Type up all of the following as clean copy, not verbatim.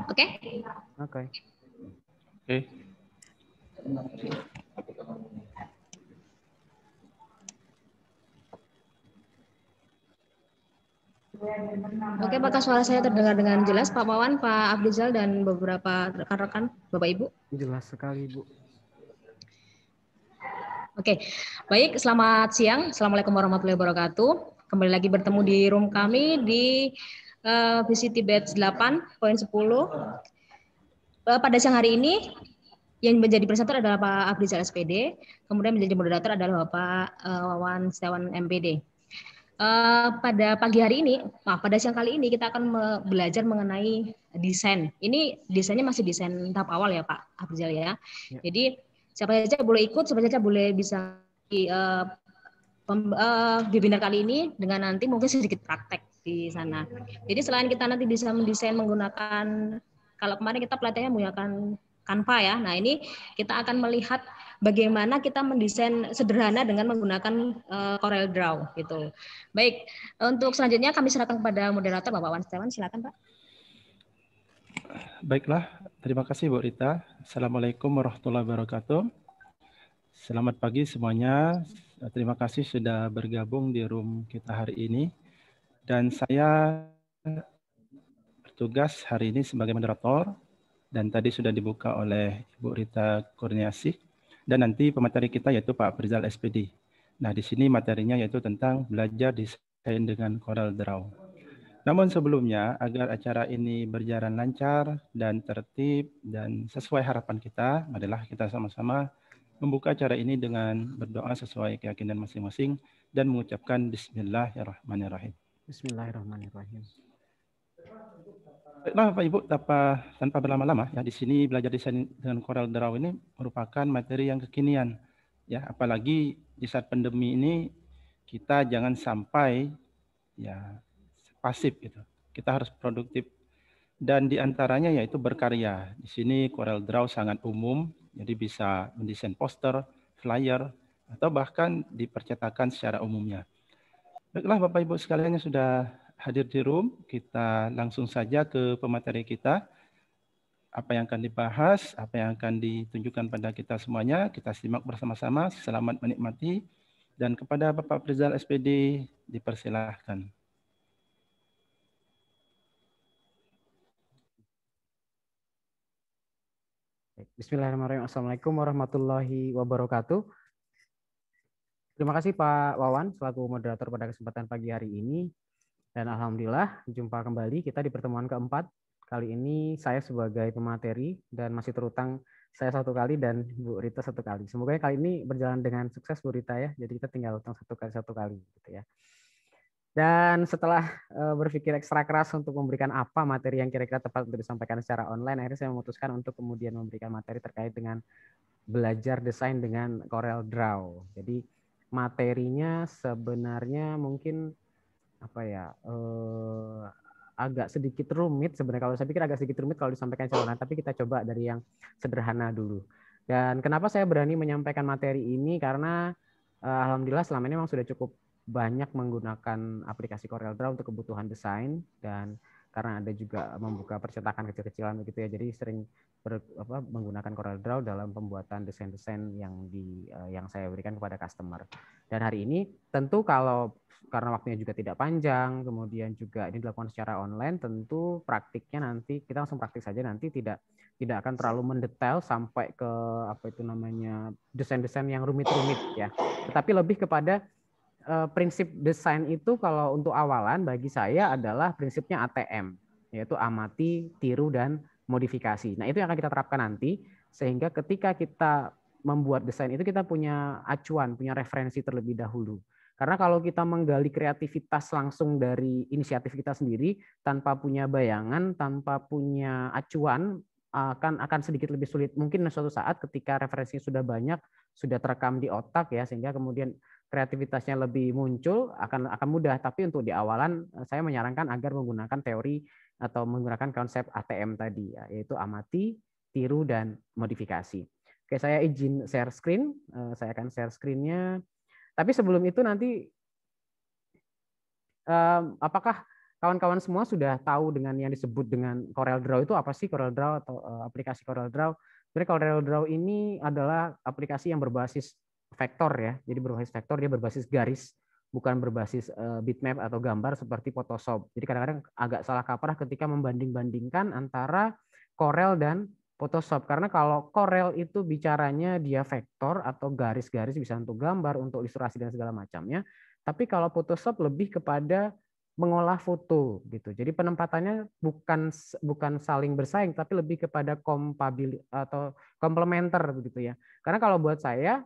Oke? Oke. Oke. Oke, apakah suara saya terdengar dengan jelas, Pak Wawan, Pak Abdizal, dan beberapa rekan-rekan, Bapak Ibu? Jelas sekali, Bu. Oke, baik. Selamat siang. Assalamualaikum warahmatullahi wabarakatuh. Kembali lagi bertemu di room kami di VCT Batch 8.10. Pada siang hari ini, yang menjadi presenter adalah Pak Abdizal SPD, kemudian menjadi moderator adalah Bapak Wawan Setiawan MPD. Pada pagi hari ini, pada siang kali ini kita akan belajar mengenai desain. Ini desainnya masih desain tahap awal ya Pak Abdizal ya. Jadi siapa saja boleh ikut, siapa saja boleh bisa di webinar kali ini dengan nanti mungkin sedikit praktek di sana. Jadi selain kita nanti bisa mendesain menggunakan, kalau kemarin kita pelatihannya menggunakan Canva ya. Nah ini kita akan melihat bagaimana kita mendesain sederhana dengan menggunakan Corel Draw gitu. Baik, untuk selanjutnya kami serahkan kepada moderator Bapak Wan Setiawan, silakan Pak. Baiklah, terima kasih Bu Rita. Assalamualaikum warahmatullahi wabarakatuh. Selamat pagi semuanya. Terima kasih sudah bergabung di room kita hari ini. Dan saya bertugas hari ini sebagai moderator. Dan tadi sudah dibuka oleh Ibu Rita Kurniasih. Dan nanti pemateri kita yaitu Pak Abdizal SPD. Nah, di sini materinya yaitu tentang belajar desain dengan Corel Draw. Namun sebelumnya, agar acara ini berjalan lancar dan tertib dan sesuai harapan kita, adalah kita sama-sama membuka acara ini dengan berdoa sesuai keyakinan masing-masing dan mengucapkan Bismillahirrahmanirrahim. Bismillahirrahmanirrahim. Baiklah Bapak Ibu, tanpa berlama-lama ya, di sini belajar desain dengan Corel Draw ini merupakan materi yang kekinian ya, apalagi di saat pandemi ini kita jangan sampai ya pasif gitu. Kita harus produktif dan diantaranya yaitu berkarya. Di sini Corel Draw sangat umum, jadi bisa mendesain poster, flyer, atau bahkan dipercetakan secara umumnya. Baiklah Bapak Ibu sekalian yang sudah hadir di room, kita langsung saja ke pemateri kita. Apa yang akan dibahas, apa yang akan ditunjukkan pada kita semuanya, kita simak bersama-sama. Selamat menikmati. Dan kepada Bapak Abdizal SPD, dipersilahkan. Bismillahirrahmanirrahim. Assalamualaikum warahmatullahi wabarakatuh. Terima kasih Pak Wawan selaku moderator pada kesempatan pagi hari ini. Dan alhamdulillah jumpa kembali kita di pertemuan keempat. Kali ini saya sebagai pemateri dan masih terutang saya satu kali dan Bu Rita satu kali. Semoga kali ini berjalan dengan sukses Bu Rita ya. Jadi kita tinggal utang satu kali gitu ya. Dan setelah berpikir ekstra keras untuk memberikan apa materi yang kira-kira tepat untuk disampaikan secara online, akhirnya saya memutuskan untuk kemudian memberikan materi terkait dengan belajar desain dengan Corel Draw. Jadi materinya sebenarnya mungkin apa ya agak sedikit rumit sebenarnya, kalau saya pikir agak sedikit rumit kalau disampaikan secara online, tapi kita coba dari yang sederhana dulu. Dan kenapa saya berani menyampaikan materi ini, karena alhamdulillah selama ini memang sudah cukup banyak menggunakan aplikasi Corel Draw untuk kebutuhan desain, dan karena ada juga membuka percetakan kecil-kecilan begitu ya, jadi sering menggunakan Corel Draw dalam pembuatan desain-desain yang saya berikan kepada customer. Dan hari ini tentu karena waktunya juga tidak panjang, kemudian juga ini dilakukan secara online, tentu praktiknya nanti kita langsung praktik saja, nanti tidak akan terlalu mendetail sampai ke desain-desain yang rumit-rumit ya. Tetapi lebih kepada prinsip desain itu kalau untuk awalan bagi saya adalah prinsipnya ATM, yaitu amati, tiru, dan modifikasi. Nah, itu yang akan kita terapkan nanti, sehingga ketika kita membuat desain itu kita punya acuan, punya referensi terlebih dahulu. Karena kalau kita menggali kreativitas langsung dari inisiatif kita sendiri, tanpa punya bayangan, tanpa punya acuan, akan sedikit lebih sulit. Mungkin suatu saat ketika referensinya sudah banyak, sudah terekam di otak ya, sehingga kemudian kreativitasnya lebih muncul, akan mudah. Tapi untuk di awalan saya menyarankan agar menggunakan teori atau menggunakan konsep ATM tadi ya, yaitu amati, tiru, dan modifikasi. Oke, saya izin share screen. Saya akan share screen-nya. Tapi sebelum itu nanti apakah kawan-kawan semua sudah tahu dengan yang disebut dengan CorelDRAW itu apa sih CorelDRAW atau aplikasi CorelDRAW. Sebenarnya CorelDRAW ini adalah aplikasi yang berbasis vektor ya. Jadi berbasis vektor, dia berbasis garis, bukan berbasis bitmap atau gambar seperti Photoshop. Jadi kadang-kadang agak salah kaprah ketika membanding-bandingkan antara Corel dan Photoshop. Karena kalau Corel itu bicaranya dia vektor atau garis-garis, bisa untuk gambar, untuk ilustrasi dan segala macamnya. Tapi kalau Photoshop lebih kepada mengolah foto gitu. Jadi penempatannya bukan saling bersaing, tapi lebih kepada atau komplementer begitu ya. Karena kalau buat saya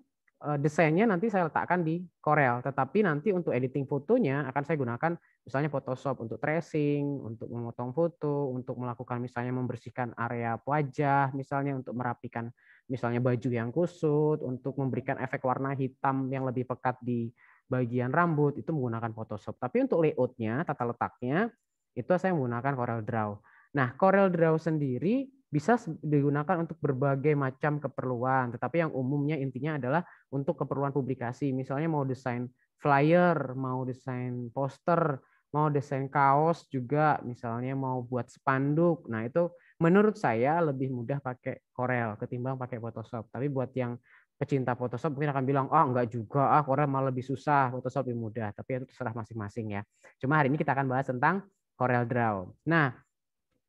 desainnya nanti saya letakkan di Corel, tetapi nanti untuk editing fotonya akan saya gunakan misalnya Photoshop untuk tracing, untuk memotong foto, untuk melakukan misalnya membersihkan area wajah, misalnya untuk merapikan misalnya baju yang kusut, untuk memberikan efek warna hitam yang lebih pekat di bagian rambut, itu menggunakan Photoshop. Tapi untuk layoutnya, tata letaknya, itu saya menggunakan CorelDRAW. Nah, CorelDRAW sendiri bisa digunakan untuk berbagai macam keperluan, tetapi yang umumnya intinya adalah untuk keperluan publikasi. Misalnya mau desain flyer, mau desain poster, mau desain kaos juga, misalnya mau buat spanduk. Nah, itu menurut saya lebih mudah pakai Corel ketimbang pakai Photoshop. Tapi buat yang pecinta Photoshop mungkin akan bilang, oh enggak juga, Corel malah lebih susah, Photoshop lebih mudah. Tapi itu terserah masing-masing ya. Cuma hari ini kita akan bahas tentang CorelDRAW. Nah,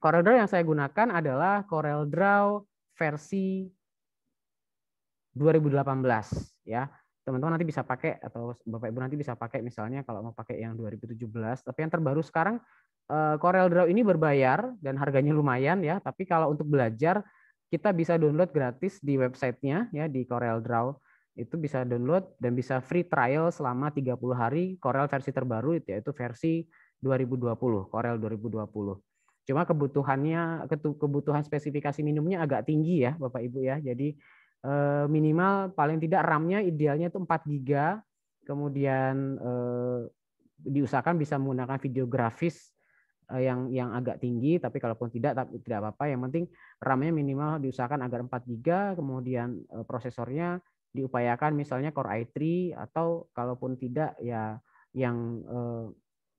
CorelDRAW yang saya gunakan adalah CorelDRAW versi 2018 ya. Teman-teman nanti bisa pakai atau Bapak Ibu nanti bisa pakai misalnya kalau mau pakai yang 2017. Tapi yang terbaru sekarang CorelDRAW ini berbayar dan harganya lumayan ya. Tapi kalau untuk belajar kita bisa download gratis di websitenya ya, di CorelDRAW. Itu bisa download dan bisa free trial selama 30 hari Corel versi terbaru yaitu versi 2020, Corel 2020. Cuma kebutuhan spesifikasi minimumnya agak tinggi ya Bapak Ibu ya. Jadi minimal paling tidak RAM-nya idealnya itu 4 GB. Kemudian diusahakan bisa menggunakan video grafis yang agak tinggi, tapi kalaupun tidak apa-apa. Yang penting RAM-nya minimal diusahakan agar 4 GB, kemudian prosesornya diupayakan misalnya Core i3 atau kalaupun tidak ya yang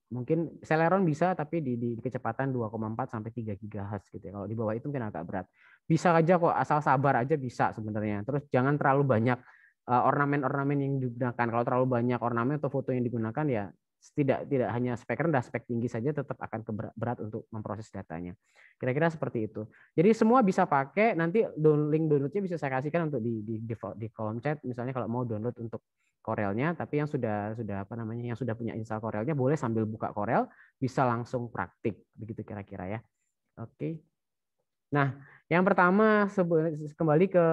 mungkin Celeron bisa tapi di kecepatan 2,4 sampai 3 GHz gitu ya. Kalau di bawah itu mungkin agak berat. Bisa aja kok, asal sabar aja bisa sebenarnya. Terus jangan terlalu banyak ornamen-ornamen yang digunakan. Kalau terlalu banyak ornamen atau foto yang digunakan ya tidak hanya spek rendah, spek tinggi saja tetap akan berat untuk memproses datanya. Kira-kira seperti itu. Jadi semua bisa pakai, nanti link downloadnya bisa saya kasihkan untuk di kolom chat misalnya kalau mau download untuk Corelnya, tapi yang sudah apa namanya, yang sudah punya install Corelnya boleh sambil buka Corel bisa langsung praktik begitu kira-kira ya. Oke. Nah, yang pertama kembali ke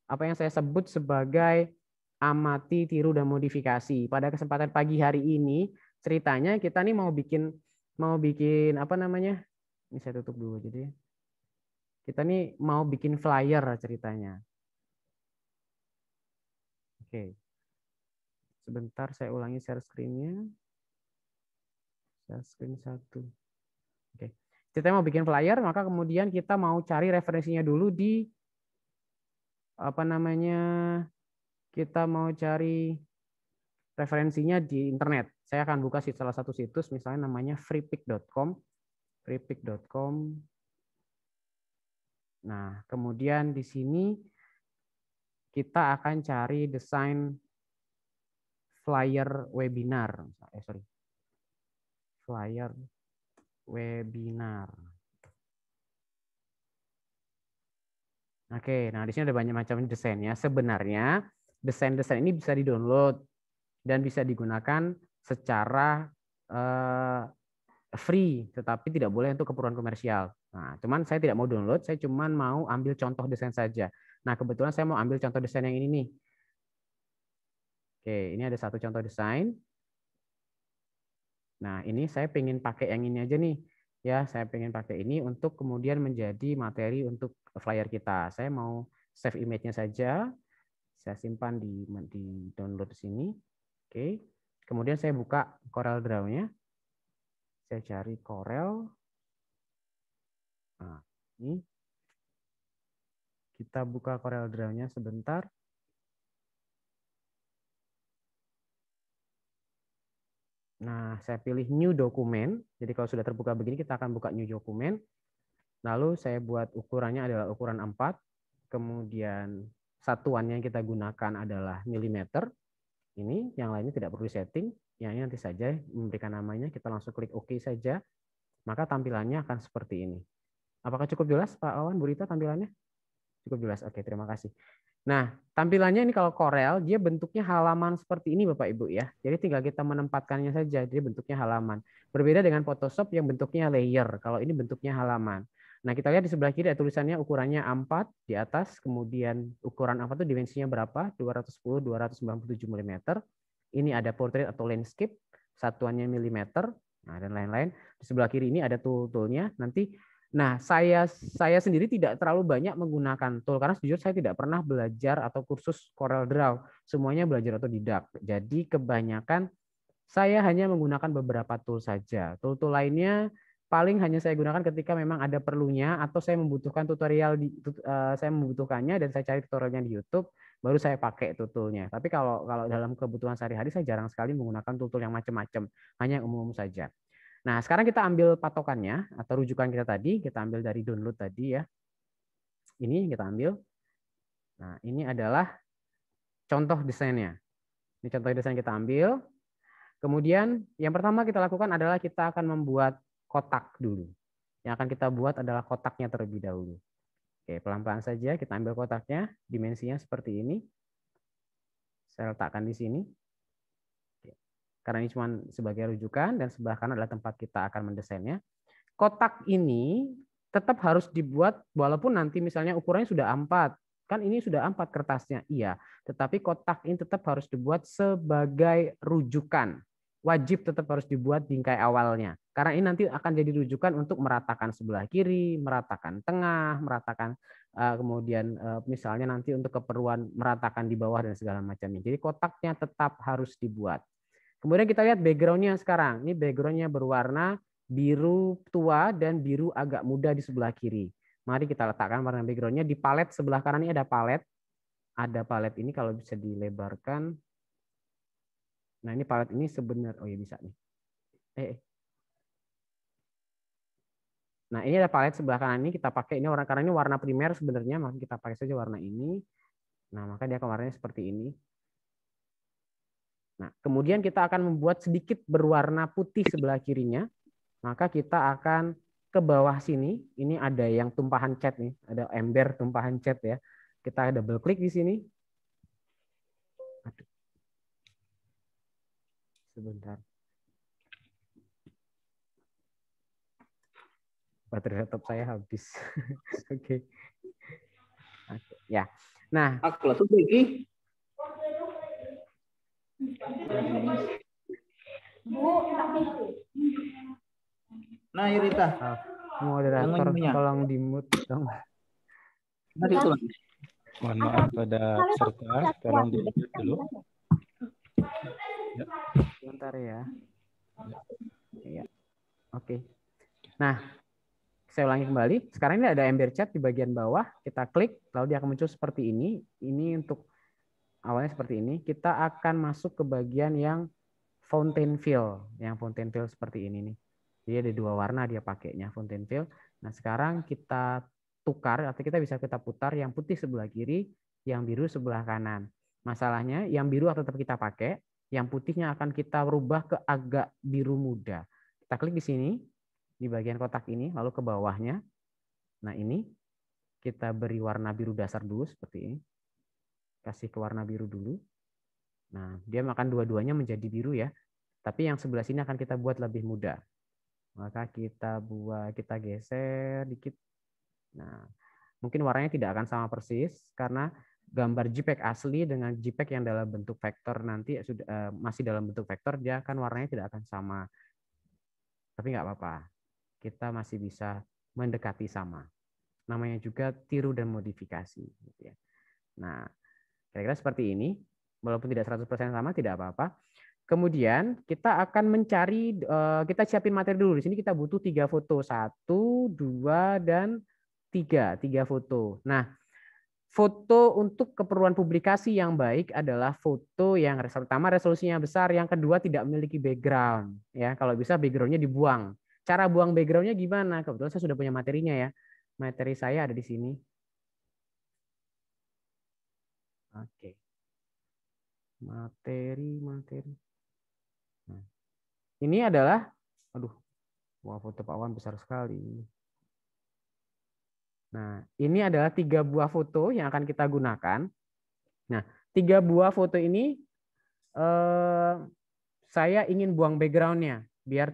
apa yang saya sebut sebagai amati, tiru dan modifikasi. Pada kesempatan pagi hari ini ceritanya kita nih mau bikin apa namanya? Ini saya tutup dulu jadi. Kita nih mau bikin flyer ceritanya. Oke. Sebentar saya ulangi share screen-nya. Share screen 1. Oke. Kita mau bikin flyer, maka kemudian kita mau cari referensinya dulu di apa namanya? Kita mau cari referensinya di internet. Saya akan buka salah satu situs misalnya namanya freepik.com. freepik.com. Nah, kemudian di sini kita akan cari desain flyer webinar. Flyer webinar. Oke, nah di sini ada banyak macam desainnya. Sebenarnya desain-desain ini bisa di-download dan bisa digunakan secara free, tetapi tidak boleh untuk keperluan komersial. Nah, cuman saya tidak mau download, saya cuman mau ambil contoh desain saja. Nah, kebetulan saya mau ambil contoh desain yang ini nih. Oke, ini ada satu contoh desain. Nah, ini saya pengen pakai yang ini aja nih. Ya, saya pengen pakai ini untuk kemudian menjadi materi untuk flyer kita. Saya mau save image-nya saja. Saya simpan di download di sini. Oke. Kemudian saya buka CorelDRAW-nya. Saya cari Corel. Nah, ini. Kita buka CorelDRAW-nya sebentar. Nah, saya pilih new document. Jadi kalau sudah terbuka begini, kita akan buka new document. Lalu saya buat ukurannya adalah ukuran 4. Kemudian satuan yang kita gunakan adalah milimeter. Ini, yang lainnya tidak perlu setting. Yang ini nanti saja memberikan namanya. Kita langsung klik OK saja. Maka tampilannya akan seperti ini. Apakah cukup jelas, Pak Wawan, Bu Rita, tampilannya? Cukup jelas. Oke, terima kasih. Nah, tampilannya ini kalau Corel, dia bentuknya halaman seperti ini, Bapak Ibu ya. Jadi tinggal kita menempatkannya saja, dia bentuknya halaman. Berbeda dengan Photoshop yang bentuknya layer. Kalau ini bentuknya halaman. Nah, kita lihat di sebelah kiri ada tulisannya ukurannya A4 di atas, kemudian ukuran A4 itu dimensinya berapa? 210, 297 mm. Ini ada portrait atau landscape, satuannya milimeter, nah dan lain-lain. Di sebelah kiri ini ada tool-toolnya. Nah, saya sendiri tidak terlalu banyak menggunakan tool karena jujur saya tidak pernah belajar atau kursus Corel Draw. Semuanya belajar otodidak. Jadi kebanyakan saya hanya menggunakan beberapa tool saja. Tool-tool lainnya paling hanya saya gunakan ketika memang ada perlunya atau saya membutuhkan tutorial saya membutuhkannya dan saya cari tutorialnya di YouTube, baru saya pakai toolnya. Tapi kalau dalam kebutuhan sehari-hari saya jarang sekali menggunakan tool yang macam-macam, hanya yang umum saja. Nah, sekarang kita ambil patokannya atau rujukan kita tadi, kita ambil dari download tadi ya. Ini kita ambil. Nah, ini adalah contoh desainnya. Ini contoh desain kita ambil. Kemudian yang pertama kita lakukan adalah kita akan membuat kotak dulu. Yang akan kita buat adalah kotaknya terlebih dahulu. Oke, pelan-pelan saja kita ambil kotaknya, dimensinya seperti ini. Saya letakkan di sini. Karena ini cuma sebagai rujukan dan sebelah kanan adalah tempat kita akan mendesainnya. Kotak ini tetap harus dibuat walaupun nanti misalnya ukurannya sudah A4. Kan ini sudah A4 kertasnya, iya. Tetapi kotak ini tetap harus dibuat sebagai rujukan. Wajib tetap harus dibuat bingkai awalnya. Karena ini nanti akan jadi rujukan untuk meratakan sebelah kiri, meratakan tengah, meratakan kemudian misalnya nanti untuk keperluan meratakan di bawah dan segala macamnya. Jadi kotaknya tetap harus dibuat. Kemudian kita lihat background-nya sekarang. Ini background-nya berwarna biru tua dan biru agak muda di sebelah kiri. Mari kita letakkan warna background-nya. Di palet sebelah kanan ini ada palet. Ada palet ini kalau bisa dilebarkan. Nah ini palet ini sebenarnya, oh ya bisa nih. Nah ini ada palet sebelah kanan ini kita pakai ini warna karena ini warna primer sebenarnya, maka kita pakai saja warna ini. Nah maka dia akan warnanya seperti ini. Nah kemudian kita akan membuat sedikit berwarna putih sebelah kirinya. Maka kita akan ke bawah sini. Ini ada yang tumpahan cat nih, ada ember tumpahan cat ya. Kita double klik di sini. Aduh. Sebentar. Baterai laptop saya habis. Oke. Ya. Nah. Aku langsung pergi. Nah, Yurita. Moderator tolong di-mute dong. Mohon maaf pada peserta, tolong di-mute dulu. Ya. Sebentar ya. Ya. Oke. Nah, saya ulangi kembali. Sekarang ini ada ember chat di bagian bawah. Kita klik, lalu dia akan muncul seperti ini. Ini untuk awalnya seperti ini. Kita akan masuk ke bagian yang fountain fill. Yang fountain fill seperti ini nih. Jadi ada dua warna dia pakainya, fountain fill. Nah, sekarang kita tukar, atau kita bisa kita putar yang putih sebelah kiri, yang biru sebelah kanan. Masalahnya, yang biru akan tetap kita pakai, yang putihnya akan kita rubah ke agak biru muda. Kita klik di sini, di bagian kotak ini, lalu ke bawahnya. Nah, ini kita beri warna biru dasar dulu, seperti ini. Kasih ke warna biru dulu. Nah, dia akan dua-duanya menjadi biru ya. Tapi yang sebelah sini akan kita buat lebih muda. Maka kita geser dikit. Nah, mungkin warnanya tidak akan sama persis karena gambar JPEG asli dengan JPEG yang dalam bentuk vektor nanti masih dalam bentuk vektor, dia akan warnanya tidak akan sama. Tapi nggak apa-apa, kita masih bisa mendekati sama. Namanya juga tiru dan modifikasi. Gitu ya. Nah, kira-kira seperti ini. Walaupun tidak 100% sama, tidak apa-apa. Kemudian kita akan mencari, kita siapin materi dulu. Di sini kita butuh 3 foto. 1, 2, dan 3. 3 foto. Nah, foto untuk keperluan publikasi yang baik adalah foto yang pertama resolusinya besar, yang kedua tidak memiliki background. Ya, kalau bisa backgroundnya dibuang. Cara buang backgroundnya gimana? Kebetulan saya sudah punya materinya ya. Materi saya ada di sini. Oke. Materi. Nah, ini adalah, aduh, wah foto Pak Wan besar sekali. Nah, ini adalah 3 buah foto yang akan kita gunakan. Nah, 3 buah foto ini saya ingin buang backgroundnya biar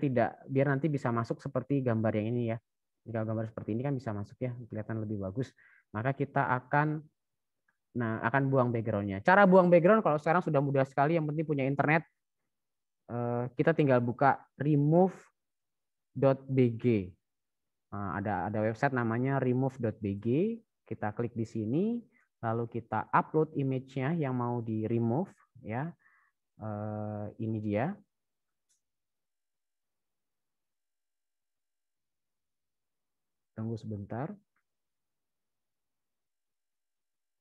nanti bisa masuk seperti gambar yang ini ya. Jika gambar seperti ini kan bisa masuk ya, kelihatan lebih bagus. Maka kita akan buang backgroundnya. Cara buang background kalau sekarang sudah mudah sekali, yang penting punya internet. Kita tinggal buka remove.bg. Ada website namanya remove.bg. Kita klik di sini, lalu kita upload image-nya yang mau di remove ya. Ini dia. Tunggu sebentar.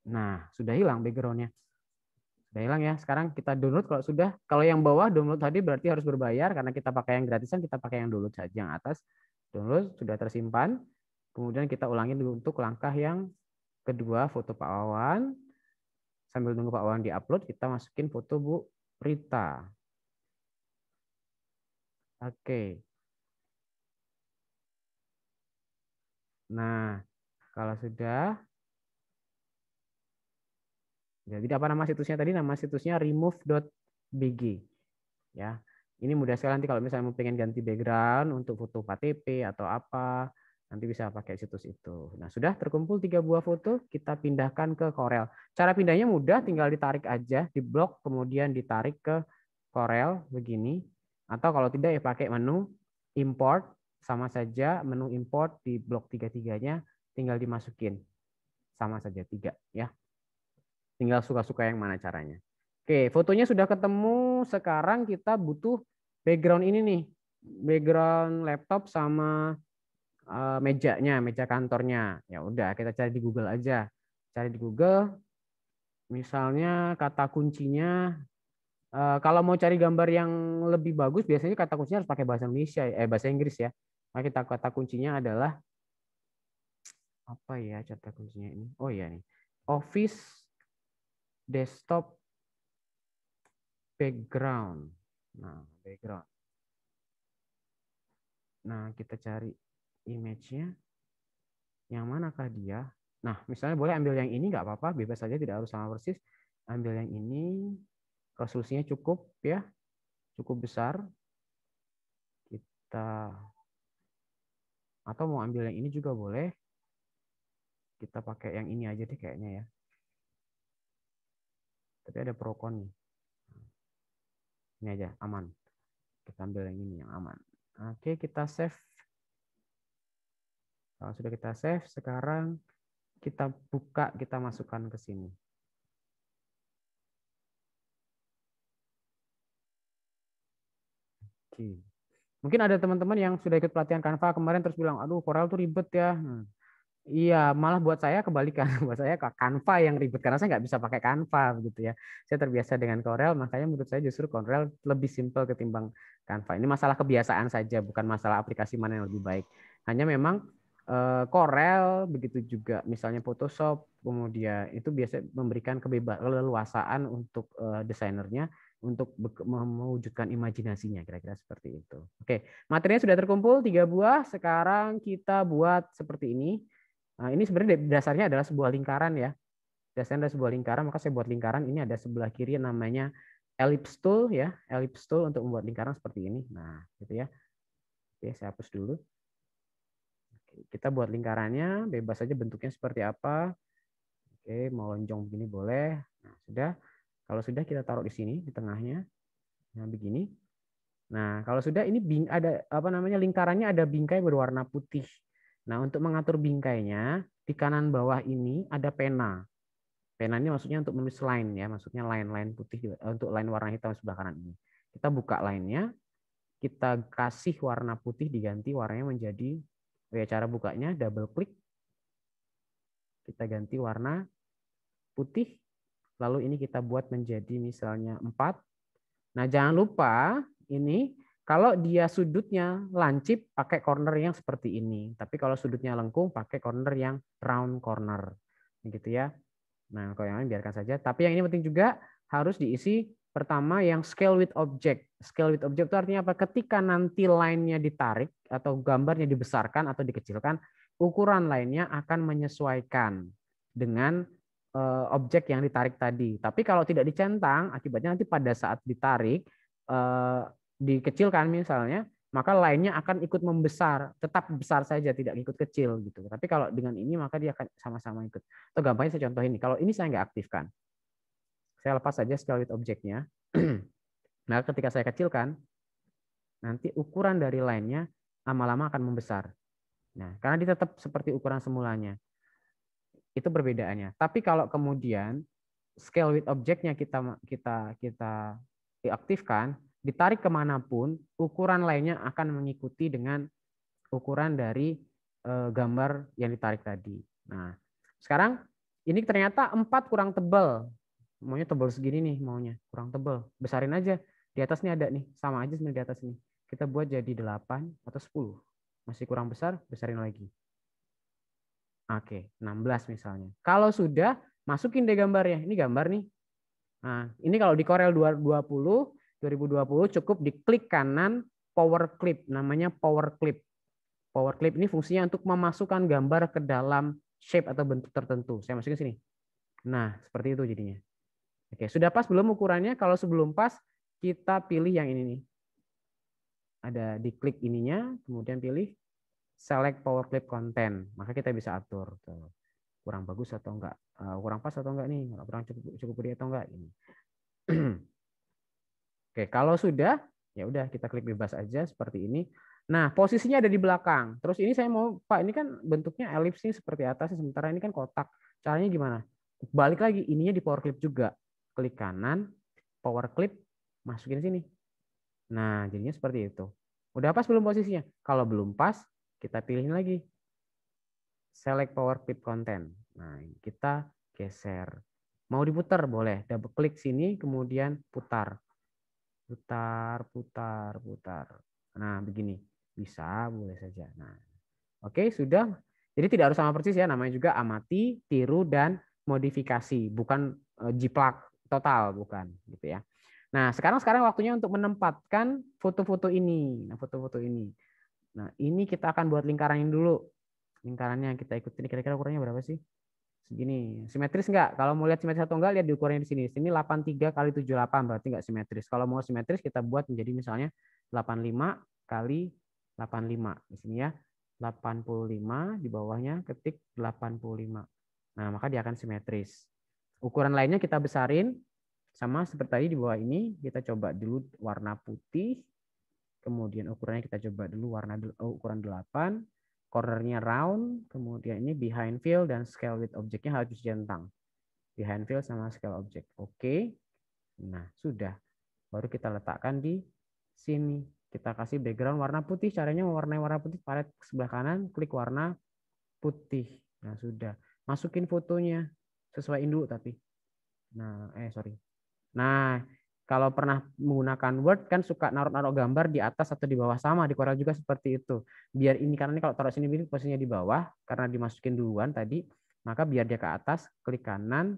Nah, sudah hilang background-nya. Sudah hilang ya. Sekarang kita download kalau sudah. Kalau yang bawah download tadi berarti harus berbayar, karena kita pakai yang gratisan, kita pakai yang download saja. Yang atas download sudah tersimpan. Kemudian kita ulangi untuk langkah yang kedua, foto Pak Wawan. Sambil nunggu Pak Wawan diupload, kita masukin foto Bu Rita. Oke. Nah, kalau sudah, jadi apa nama situsnya tadi? Nama situsnya remove.bg. Ya, ini mudah sekali nanti kalau misalnya mau pengen ganti background untuk foto KTP atau apa, nanti bisa pakai situs itu. Nah, sudah terkumpul 3 buah foto, kita pindahkan ke Corel. Cara pindahnya mudah, tinggal ditarik aja, diblok, kemudian ditarik ke Corel begini. Atau kalau tidak ya pakai menu import, sama saja menu import di blok 3-3-nya tinggal dimasukin. Sama saja 3 ya. Tinggal suka-suka yang mana caranya. Oke, fotonya sudah ketemu. Sekarang kita butuh background ini nih. Background laptop sama mejanya, meja kantornya. Ya udah, kita cari di Google aja. Cari di Google. Misalnya kata kuncinya, kalau mau cari gambar yang lebih bagus, biasanya kata kuncinya harus pakai bahasa Indonesia, bahasa Inggris ya. Maka kata kuncinya adalah apa ya kata kuncinya ini? Oh iya nih, Office Desktop Background. Nah, background. Nah, kita cari image-nya. Yang manakah dia? Nah, misalnya boleh ambil yang ini, nggak apa-apa, bebas saja, tidak harus sama persis. Ambil yang ini, resolusinya cukup ya, cukup besar. Kita atau mau ambil yang ini juga boleh. Kita pakai yang ini aja deh kayaknya ya. Tapi ada pro con nih. Ini aja aman. Kita ambil yang ini yang aman. Oke, kita save. Kalau sudah kita save, sekarang kita buka, kita masukkan ke sini. Oke. Mungkin ada teman-teman yang sudah ikut pelatihan Canva kemarin terus bilang, aduh Corel tuh ribet ya. Iya, malah buat saya kebalikan. Buat saya Canva yang ribet, karena saya nggak bisa pakai Canva begitu ya. Saya terbiasa dengan Corel, makanya menurut saya justru Corel lebih simpel ketimbang Canva. Ini masalah kebiasaan saja, bukan masalah aplikasi mana yang lebih baik. Hanya memang Corel, begitu juga misalnya Photoshop, kemudian itu biasa memberikan keleluasaan untuk desainernya untuk mewujudkan imajinasinya, kira-kira seperti itu. Oke, materinya sudah terkumpul 3 buah. Sekarang kita buat seperti ini. Nah, ini sebenarnya dasarnya adalah sebuah lingkaran ya. Dasarnya adalah sebuah lingkaran, maka saya buat lingkaran. Ini ada sebelah kiri namanya ellipse tool ya, ellipse tool untuk membuat lingkaran seperti ini. Nah, gitu ya. Oke, saya hapus dulu. Oke, kita buat lingkarannya, bebas saja bentuknya seperti apa. Oke, mau lonjong begini boleh. Nah, sudah. Kalau sudah kita taruh di sini di tengahnya. Nah, begini. Nah, kalau sudah ini ada apa namanya lingkarannya ada bingkai berwarna putih. Nah, untuk mengatur bingkainya, di kanan bawah ini ada pena. Pena ini maksudnya untuk menulis line ya, maksudnya line putih untuk line warna hitam sebelah kanan ini. Kita buka line-nya, kita kasih warna putih diganti warnanya menjadi, cara bukanya double klik. Kita ganti warna putih, lalu ini kita buat menjadi misalnya 4. Nah, jangan lupa ini kalau dia sudutnya lancip pakai corner yang seperti ini. Tapi kalau sudutnya lengkung pakai corner yang round corner. Gitu ya. Nah, kalau yang lain biarkan saja. Tapi yang ini penting juga harus diisi pertama yang scale with object. Scale with object itu artinya apa? Ketika nanti line-nya ditarik atau gambarnya dibesarkan atau dikecilkan, ukuran lainnya akan menyesuaikan dengan objek yang ditarik tadi. Tapi kalau tidak dicentang, akibatnya nanti pada saat ditarik, dikecilkan misalnya, maka lainnya akan ikut membesar, tetap besar saja, tidak ikut kecil gitu. Tapi kalau dengan ini maka dia akan sama-sama ikut. Atau gampangnya saya contoh ini. Kalau ini saya nggak aktifkan, saya lepas saja scale with objeknya. Nah, ketika saya kecilkan, nanti ukuran dari lainnya lama-lama akan membesar. Nah, karena dia tetap seperti ukuran semulanya. Itu perbedaannya. Tapi kalau kemudian scale with objeknya kita aktifkan, ditarik kemanapun, ukuran lainnya akan mengikuti dengan ukuran dari gambar yang ditarik tadi. Nah, sekarang ini ternyata 4 kurang tebal. Maunya tebal segini nih, maunya kurang tebal. Besarin aja. Di atas nih ada nih, sama aja sebenarnya di atas nih. Kita buat jadi 8 atau 10. Masih kurang besar, besarin lagi. Oke, 16 misalnya. Kalau sudah, masukin deh gambarnya. Ini gambar nih. Nah, ini kalau di Corel 2020 cukup diklik kanan power clip, namanya power clip. Power clip ini fungsinya untuk memasukkan gambar ke dalam shape atau bentuk tertentu. Saya masukin sini. Nah, seperti itu jadinya. Oke, sudah pas belum ukurannya? Kalau sebelum pas, kita pilih yang ini nih. Ada diklik ininya, kemudian pilih select power clip content, maka kita bisa atur tuh, kurang bagus atau enggak, kurang pas atau enggak nih, kurang cukup gede atau enggak ini. Oke, kalau sudah ya udah kita klik bebas aja seperti ini. Nah, posisinya ada di belakang. Terus ini saya mau, Pak, ini kan bentuknya elips nih seperti atasnya, sementara ini kan kotak. Caranya gimana? Balik lagi, ininya di power clip juga. Klik kanan, power clip, masukin sini. Nah, jadinya seperti itu. Udah pas belum posisinya? Kalau belum pas, kita pilih lagi. Select power clip content. Nah, kita geser. Mau diputar? Boleh. Double klik sini, kemudian putar. Putar, putar, putar. Nah, begini. Bisa, boleh saja. Nah, oke, sudah. Jadi tidak harus sama persis ya. Namanya juga amati, tiru, dan modifikasi. Bukan jiplak total, bukan. Gitu ya. Nah, sekarang waktunya untuk menempatkan foto-foto ini. Nah, foto-foto ini. Nah, ini kita akan buat lingkaran dulu. Lingkarannya kita ikutin, kira-kira ukurannya berapa sih? Segini. Simetris enggak? Kalau mau lihat simetris atau enggak, lihat di ukurannya di sini. Sini 83 kali 78, berarti enggak simetris. Kalau mau simetris, kita buat menjadi misalnya 85 kali 85. Di sini ya. 85, di bawahnya ketik 85. Nah, maka dia akan simetris. Ukuran lainnya kita besarin. Sama seperti tadi di bawah ini, kita coba dulu warna putih. Kemudian ukurannya kita coba dulu ukuran 8, cornernya round, kemudian ini behind fill dan scale with objeknya harus centang. Behind fill sama scale object. Oke. Nah, sudah. Baru kita letakkan di sini. Kita kasih background warna putih. Caranya mewarnai warna putih, palet sebelah kanan, klik warna putih. Nah, sudah. Masukin fotonya. Sesuaiin dulu tapi. Nah, sorry. Nah, kalau pernah menggunakan Word kan suka naruh-naruh gambar di atas atau di bawah, sama di Corel juga seperti itu. Biar ini, karena ini kalau taruh sini posisinya di bawah karena dimasukin duluan tadi, maka biar dia ke atas, klik kanan,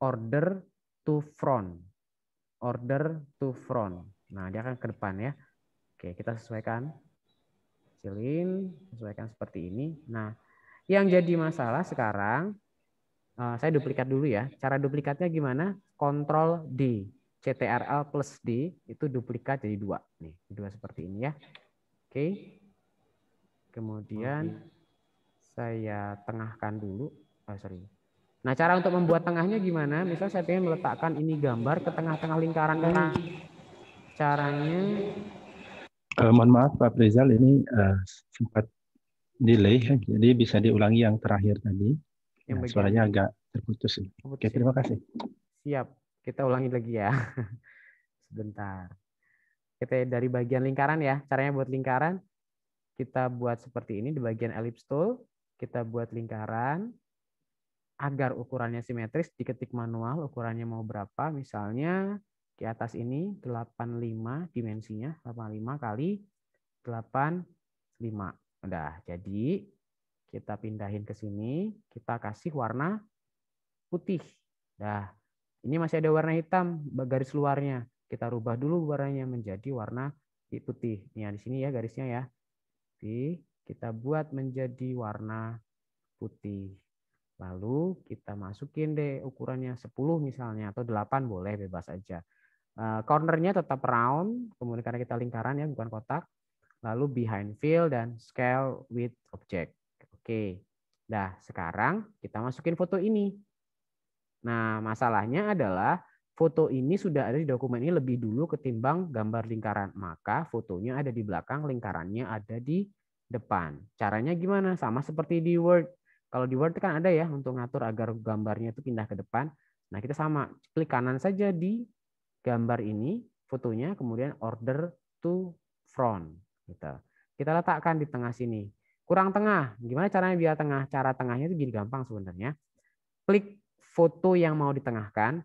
order to front. Order to front. Nah, dia akan ke depan ya. Oke, kita sesuaikan. Kecilin, sesuaikan seperti ini. Nah, yang jadi masalah sekarang, saya duplikat dulu ya. Cara duplikatnya gimana? Ctrl D. CTRL plus D itu duplikat jadi 2. Nih, 2 seperti ini ya. Oke. Kemudian saya tengahkan dulu. Sorry. Nah, cara untuk membuat tengahnya gimana? Misal saya ingin meletakkan ini gambar ke tengah-tengah lingkaran ini. Caranya mohon maaf Pak Rizal, ini sempat delay, jadi bisa diulangi yang terakhir tadi. Yang suaranya agak terputus. Oke, terima kasih. Siap. Kita ulangi lagi ya. Sebentar. Kita dari bagian lingkaran ya. Caranya buat lingkaran, kita buat seperti ini di bagian ellipse tool. Kita buat lingkaran. agar ukurannya simetris, diketik manual ukurannya mau berapa. Misalnya di atas ini 85 dimensinya, 85 kali 85. Udah, jadi kita pindahin ke sini, kita kasih warna putih. Nah, ini masih ada warna hitam garis luarnya. Kita rubah dulu warnanya menjadi warna putih. Ini di sini ya garisnya ya. Oke, kita buat menjadi warna putih. Lalu kita masukin deh ukurannya 10 misalnya atau 8 boleh bebas aja. Cornernya tetap round, kemudian karena kita lingkaran ya bukan kotak. Lalu behind fill dan scale with object. Oke. Nah, sekarang kita masukin foto ini. Nah, masalahnya adalah foto ini sudah ada di dokumen ini lebih dulu ketimbang gambar lingkaran. Maka fotonya ada di belakang, lingkarannya ada di depan. Caranya gimana? Sama seperti di Word. Kalau di Word kan ada ya untuk ngatur agar gambarnya itu pindah ke depan. Nah, kita sama. Klik kanan saja di gambar ini, fotonya, kemudian order to front. Gitu. Kita letakkan di tengah sini. Kurang tengah. Gimana caranya biar tengah? Cara tengahnya itu jadi gampang sebenarnya. Klik foto yang mau ditengahkan,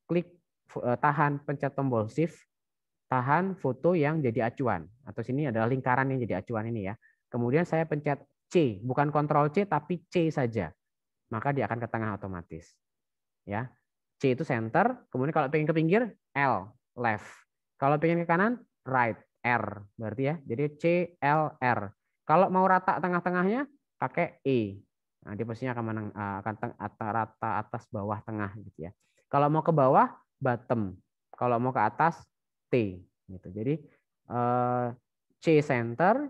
klik tahan pencet tombol shift, tahan foto yang jadi acuan. Atau sini adalah lingkaran yang jadi acuan ini ya. Kemudian saya pencet C, bukan Ctrl C tapi C saja. Maka dia akan ke tengah otomatis. Ya. C itu center, kemudian kalau pengen ke pinggir L, left. Kalau pengen ke kanan right, R berarti ya. Jadi C L R. Kalau mau rata tengah-tengahnya pakai E. Nah, dia posisinya akan rata atas bawah tengah gitu ya. Kalau mau ke bawah bottom, kalau mau ke atas T gitu. Jadi C center,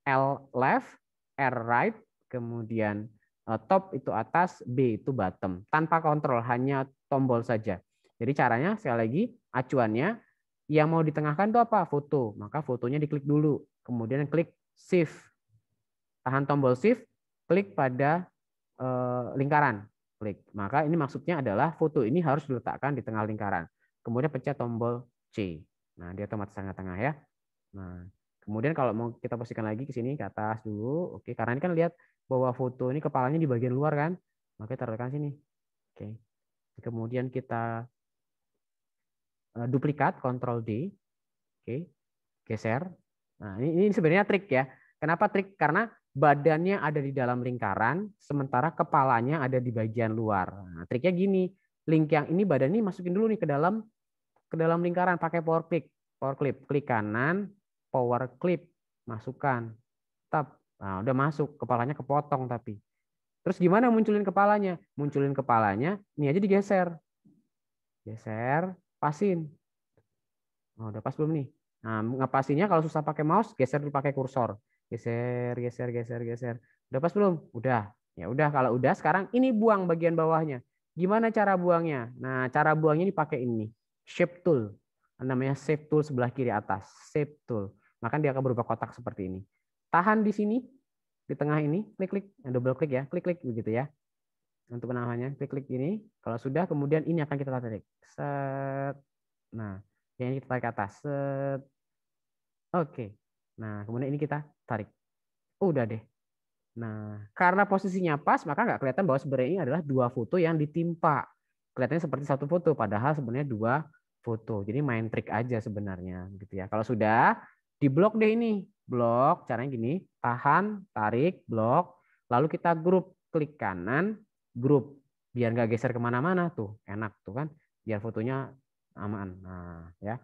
L left, R right, kemudian top itu atas, B itu bottom. Tanpa kontrol, hanya tombol saja. Jadi caranya sekali lagi acuannya yang mau ditengahkan itu apa? Foto. Maka fotonya diklik dulu, kemudian klik shift. Tahan tombol shift, klik pada lingkaran, klik. Maka ini maksudnya adalah foto ini harus diletakkan di tengah lingkaran. Kemudian pencet tombol C. Nah, dia otomatis tengah-tengah ya. Nah, kemudian kalau mau kita posisikan lagi ke sini ke atas dulu. Oke, karena ini kan lihat bahwa foto ini kepalanya di bagian luar kan. Maka kita letakkan sini. Oke. Kemudian kita duplikat Ctrl D. Oke. Geser. Nah, ini sebenarnya trik ya. Kenapa trik? Karena badannya ada di dalam lingkaran, sementara kepalanya ada di bagian luar. Nah, triknya gini, link yang ini badan ini masukin dulu nih ke dalam lingkaran pakai power clip, klik kanan, power clip, masukkan, tap. Nah, udah masuk, kepalanya kepotong tapi. Terus gimana munculin kepalanya? Munculin kepalanya, ini aja digeser, geser, pasin. Oh, udah pas belum nih? Nah, ngepasinya kalau susah pakai mouse, geser pakai kursor. Geser, geser, geser, geser. Udah pas belum? Udah. Ya udah, kalau udah sekarang ini buang bagian bawahnya. Gimana cara buangnya? Nah, cara buangnya dipakai ini. Shape tool. Namanya shape tool sebelah kiri atas. Shape tool. Maka dia akan berubah kotak seperti ini. Tahan di sini, di tengah ini, klik-klik, double klik ya, klik-klik begitu ya. Untuk penamanya, klik-klik ini. Kalau sudah, kemudian ini akan kita tarik. Set. Nah, yang ini kita tarik ke atas. Set. Oke. Nah, kemudian ini kita tarik. Udah deh. Nah, karena posisinya pas, maka nggak kelihatan bahwa sebenarnya ini adalah dua foto yang ditimpa. Kelihatannya seperti satu foto, padahal sebenarnya dua foto. Jadi main trik aja sebenarnya, gitu ya. Kalau sudah, diblok deh ini. Blok, caranya gini, tahan, tarik, blok. Lalu kita grup, klik kanan, grup. Biar nggak geser kemana-mana tuh, enak tuh kan. Biar fotonya aman. Nah, ya.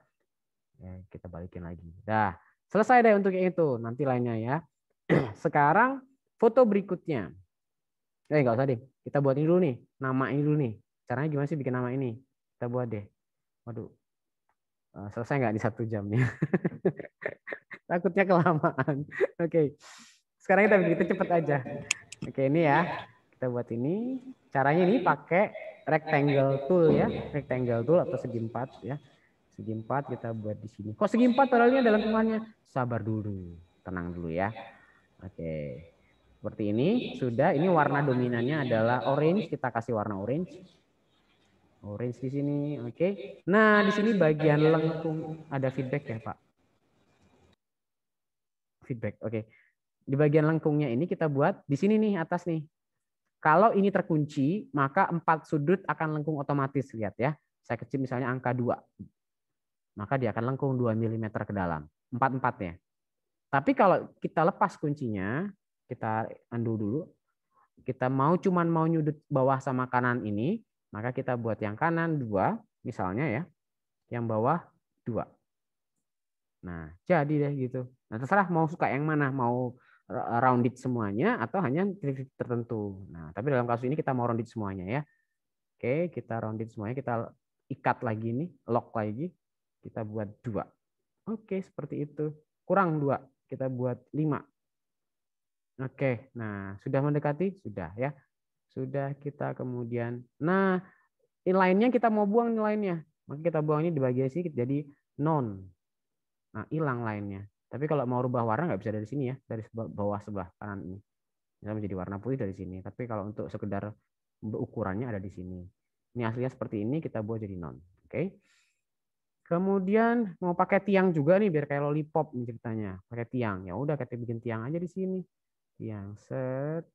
Kita balikin lagi. Dah. Selesai deh untuk yang itu. Nanti lainnya ya. Sekarang foto berikutnya. Nggak usah deh. Kita buat ini dulu nih. Nama ini dulu nih. Caranya gimana sih bikin nama ini? Kita buat deh. Waduh. Selesai nggak di 1 jam nih? Takutnya kelamaan. Oke. Sekarang kita cepet aja. Oke, ini ya. Kita buat ini. Caranya ini pakai rectangle tool ya. Rectangle tool atau segi 4 ya. Segi 4 kita buat di sini. Kok segi 4 padahal ini ada lengkungannya? Sabar dulu. Tenang dulu ya. Oke. Seperti ini. Sudah. Ini warna dominannya adalah orange. Kita kasih warna orange. Orange di sini. Oke. Nah, di sini bagian lengkung. Ada feedback ya, Pak? Feedback. Oke. Di bagian lengkungnya ini kita buat di sini nih, atas nih. Kalau ini terkunci, maka 4 sudut akan lengkung otomatis. Lihat ya, saya kecil misalnya angka 2. Maka dia akan lengkung 2 mm ke dalam. 4-4-nya. Tapi kalau kita lepas kuncinya, kita undo dulu. Kita cuman mau nyudut bawah sama kanan ini, maka kita buat yang kanan 2, misalnya ya. Yang bawah 2. Nah, jadi deh gitu. Nah, terserah mau suka yang mana, mau rounded semuanya atau hanya titik tertentu. Nah, tapi dalam kasus ini kita mau rounded semuanya ya. Oke, kita rounded semuanya, kita ikat lagi nih, lock lagi. Kita buat 2. Oke, seperti itu. Kurang 2, kita buat 5. Oke, nah sudah mendekati? Sudah ya. Sudah kita kemudian, nah lainnya kita mau buang lainnya. Maka kita buang ini dibagi sedikit jadi non. Nah, hilang lainnya. Tapi kalau mau rubah warna nggak bisa dari sini ya, dari bawah sebelah kanan ini. Bisa menjadi warna putih dari sini. Tapi kalau untuk sekedar ukurannya ada di sini. Ini aslinya seperti ini, kita buat jadi non. Oke. Kemudian mau pakai tiang juga nih biar kayak lollipop nih ceritanya. Pakai tiang. Ya udah kita bikin tiang aja di sini. Tiang set.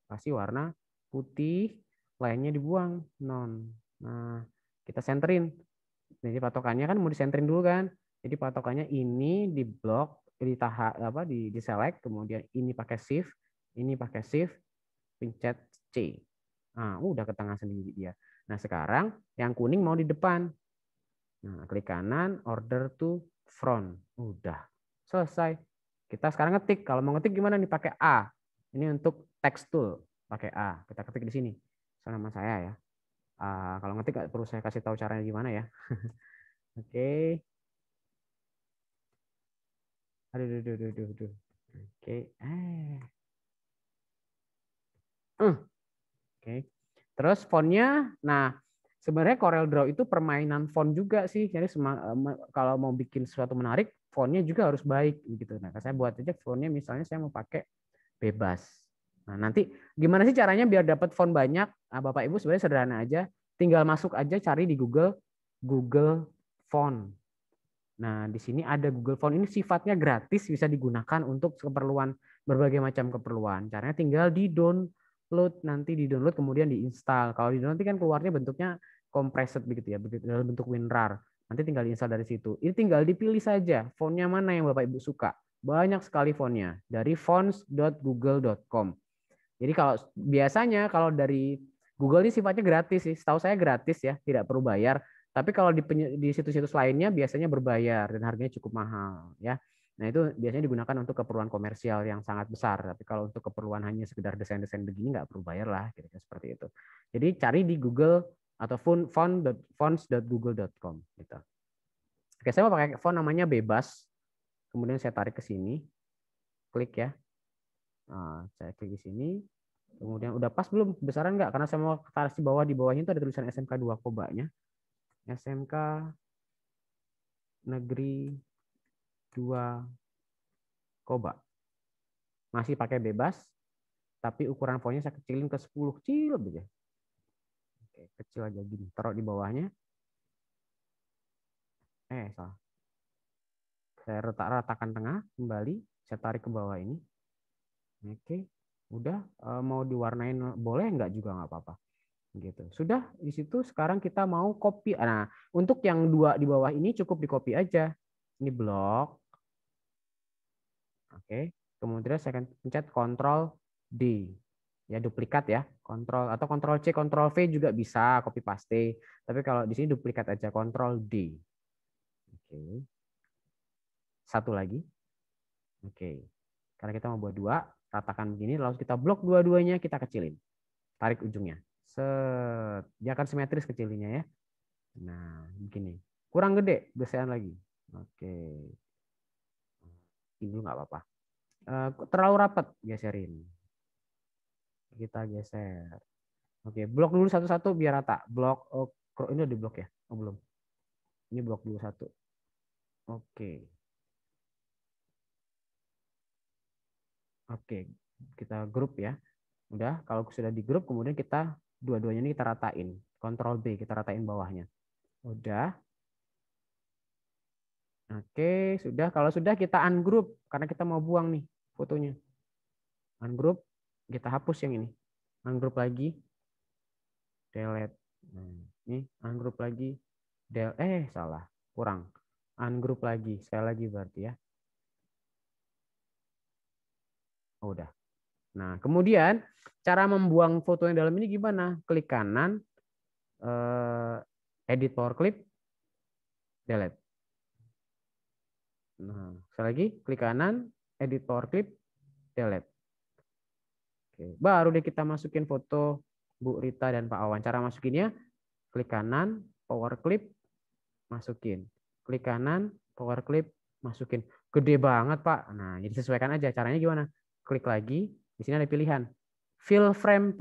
Kasih warna putih, lainnya dibuang non. Nah, kita senterin. Jadi patokannya kan mau disenterin dulu kan. Jadi patokannya ini di blok, di select, kemudian ini pakai shift, ini pakai shift, pencet C. Nah, udah ke tengah sendiri dia. Nah, sekarang yang kuning mau di depan. Nah, klik kanan, order to front. Udah. Selesai. Kita sekarang ngetik. Kalau mau ngetik gimana nih? Pakai A. Ini untuk text tool. Pakai A. Kita ketik di sini. Nama saya ya. Kalau ngetik nggak perlu saya kasih tahu caranya gimana ya. Oke. Aduh. Oke. Oke. Terus fontnya, nah sebenarnya Corel Draw itu permainan font juga sih. Jadi kalau mau bikin sesuatu menarik, fontnya juga harus baik gitu. Nah, saya buat aja fontnya misalnya saya mau pakai bebas. Nah, nanti gimana sih caranya biar dapat font banyak? Nah, Bapak Ibu sebenarnya sederhana aja. Tinggal masuk aja cari di Google Font. Nah, di sini ada Google Font. Ini sifatnya gratis, bisa digunakan untuk keperluan berbagai macam keperluan. Caranya tinggal di-download, nanti di-download kemudian di-install. Kalau di-download kan keluarnya bentuknya compressed begitu ya, dalam bentuk WinRAR. Nanti tinggal di-install dari situ. Ini tinggal dipilih saja fontnya mana yang Bapak Ibu suka. Banyak sekali fontnya dari fonts.google.com. Jadi kalau biasanya kalau dari Google ini sifatnya gratis sih. Setahu saya gratis ya, tidak perlu bayar. Tapi kalau di situs-situs lainnya biasanya berbayar dan harganya cukup mahal ya. Nah, itu biasanya digunakan untuk keperluan komersial yang sangat besar. Tapi kalau untuk keperluan hanya sekedar desain-desain begini nggak perlu bayar lah, kira-kira seperti itu. Jadi cari di Google atau fonts.google.com gitu. Oke, saya mau pakai font namanya bebas. Kemudian saya tarik ke sini. Klik ya. Nah, saya klik di sini. Kemudian udah pas belum? Besaran nggak? Karena saya mau tarik di bawah. Di bawahnya itu ada tulisan SMK 2 Kobanya. SMK Negeri 2 Koba. Masih pakai bebas, tapi ukuran fontnya saya kecilin ke 10, kecil aja. Oke, kecil aja gini. Taruh di bawahnya. Salah. Saya ratakan tengah kembali, saya tarik ke bawah ini. Oke, udah mau diwarnain boleh nggak juga nggak apa-apa. Gitu. Sudah di situ sekarang kita mau copy. Nah, untuk yang 2 di bawah ini cukup di copy aja. Ini blok. Oke. Kemudian saya akan pencet Ctrl D. Ya, duplikat ya. Ctrl atau Ctrl C, Ctrl V juga bisa copy paste. Tapi kalau di sini duplikat aja Ctrl D. Oke. Satu lagi. Oke. Karena kita mau buat 2, ratakan begini lalu kita blok dua-duanya, kita kecilin. Tarik ujungnya. Dia akan simetris kecilnya ya. Nah, begini. Kurang gede, geseran lagi. Oke. Ini nggak apa-apa. Terlalu rapat, geserin. Kita geser. Oke, blok dulu satu-satu biar rata. Blok, ini udah di blok ya? Oh, belum. Ini blok dulu satu. Oke. Oke, kita grup ya. Udah, kalau sudah di grup, kemudian kita dua-duanya ini kita ratain. Ctrl B, kita ratain bawahnya. Udah. Oke, sudah. Kalau sudah kita ungroup karena kita mau buang nih fotonya. Ungroup, kita hapus yang ini. ungroup lagi, delete. Nah, ini ungroup lagi, salah, kurang. Ungroup lagi, sekali lagi berarti ya. Oh, udah. Nah, kemudian cara membuang foto yang dalam ini gimana? Klik kanan, edit power clip, delete. Nah, sekali lagi, klik kanan, edit power clip, delete. Oke, baru deh kita masukin foto Bu Rita dan Pak Wawan. Cara masukinnya, klik kanan, power clip, masukin. Klik kanan, power clip, masukin. Gede banget, Pak. Nah, jadi sesuaikan aja. Caranya gimana? Klik lagi, di sini ada pilihan. Fill frame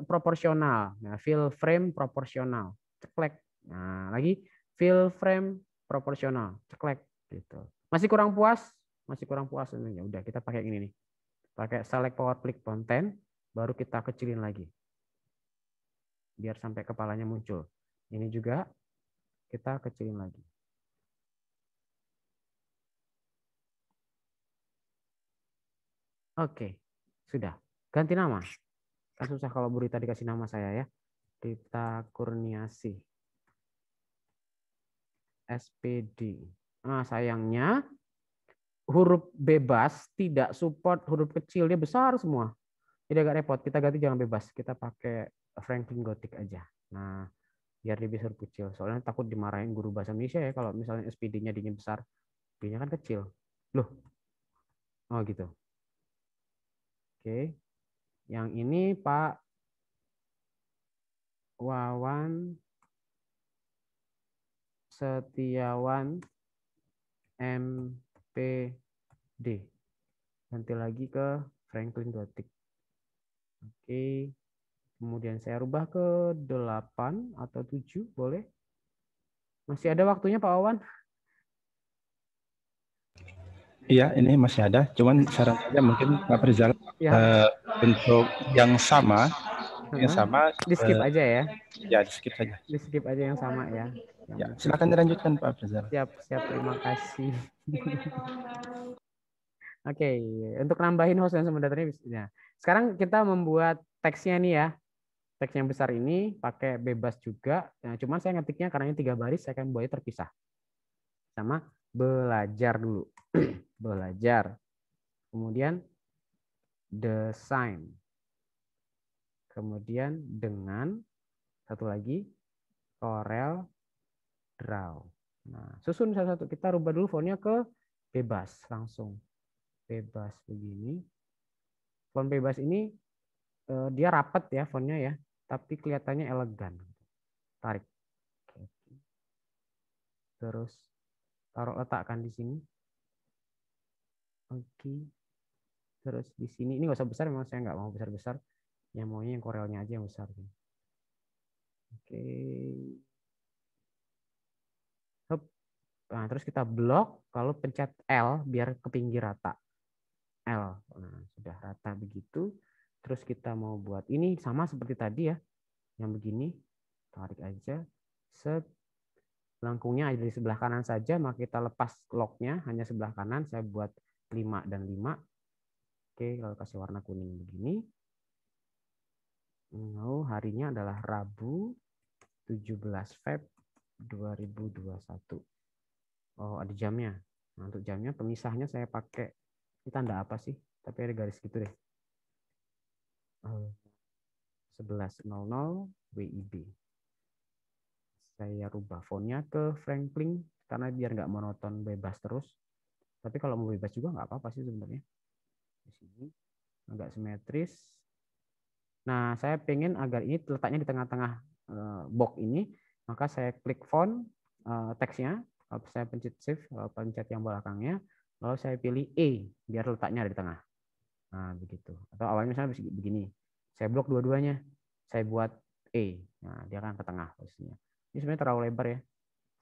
proporsional. Nah, fill frame proporsional. Ceklek. Nah, lagi fill frame proporsional. Ceklek. Gitu. Masih kurang puas? Masih kurang puas. Ya udah, kita pakai ini nih. Pakai select power click content, baru kita kecilin lagi. Biar sampai kepalanya muncul. Ini juga kita kecilin lagi. Oke, sudah. Ganti nama. Kan susah kalau Bu Rita dikasih nama saya ya. Rita Kurniasih. SPD. Nah, sayangnya huruf bebas tidak support huruf kecil, dia besar semua. Jadi agak repot. Kita ganti jangan bebas, kita pakai Franklin Gothic aja. Nah, biar dia bisa huruf kecil. Soalnya takut dimarahin guru bahasa Indonesia ya kalau misalnya SPD-nya D-nya besar, D-nya kan kecil. Loh. Oh gitu. Oke. Yang ini Pak Wawan Setiawan MPD. Ganti lagi ke Franklin Gothic. Oke. Kemudian saya rubah ke 8 atau 7, boleh? Masih ada waktunya Pak Wawan? Iya, ini masih ada. Cuman saran saja mungkin Pak Rizal Ya. untuk yang sama Di skip aja ya. Ya, di skip saja. Di skip aja yang sama ya. Ya, silakan dilanjutkan Pak Rizal. Siap, terima kasih. Oke, untuk nambahin host dan sumber datanya bisa. Sekarang kita membuat teksnya nih ya. Teks yang besar ini pakai bebas juga. Nah, cuman saya ngetiknya karena ini 3 baris, saya akan buatnya terpisah. Sama belajar dulu. Belajar. Kemudian desain. Kemudian dengan satu lagi Corel Draw. Nah, susun satu-satu. Kita rubah dulu fontnya ke bebas langsung. Bebas begini. Font bebas ini dia rapat ya fontnya ya, tapi kelihatannya elegan. Tarik. Terus taruh letakkan di sini. Oke. Terus di sini ini nggak usah besar, memang saya nggak mau besar-besar. Yang maunya yang Corelnya aja yang besar. Oke. Nah, terus kita blok, lalu pencet L biar ke pinggir rata. L. Nah, sudah rata begitu. Terus kita mau buat ini sama seperti tadi ya. Yang begini, tarik aja. Set. Lengkungnya ada di sebelah kanan saja, maka kita lepas locknya hanya sebelah kanan. Saya buat 5 dan 5. Oke, kalau kasih warna kuning begini. Lalu harinya adalah Rabu 17 Feb 2021. Oh, ada jamnya. Nah, untuk jamnya pemisahnya saya pakai ini tanda apa sih? Tapi ada garis gitu deh. 11.00 WIB. Saya rubah fontnya ke Franklin karena biar nggak monoton, bebas terus. Tapi kalau mau bebas juga nggak apa-apa sih sebenarnya. Di sini agak simetris. Nah, saya pengen agar ini letaknya di tengah-tengah box ini, maka saya klik font teksnya, lalu saya pencet shift, lalu pencet yang belakangnya, lalu saya pilih E biar letaknya ada di tengah. Nah, begitu. Atau awalnya misalnya begini. Saya blok dua-duanya. Saya buat E. Nah, dia akan ke tengah posisinya. Ini sebenarnya terlalu lebar ya.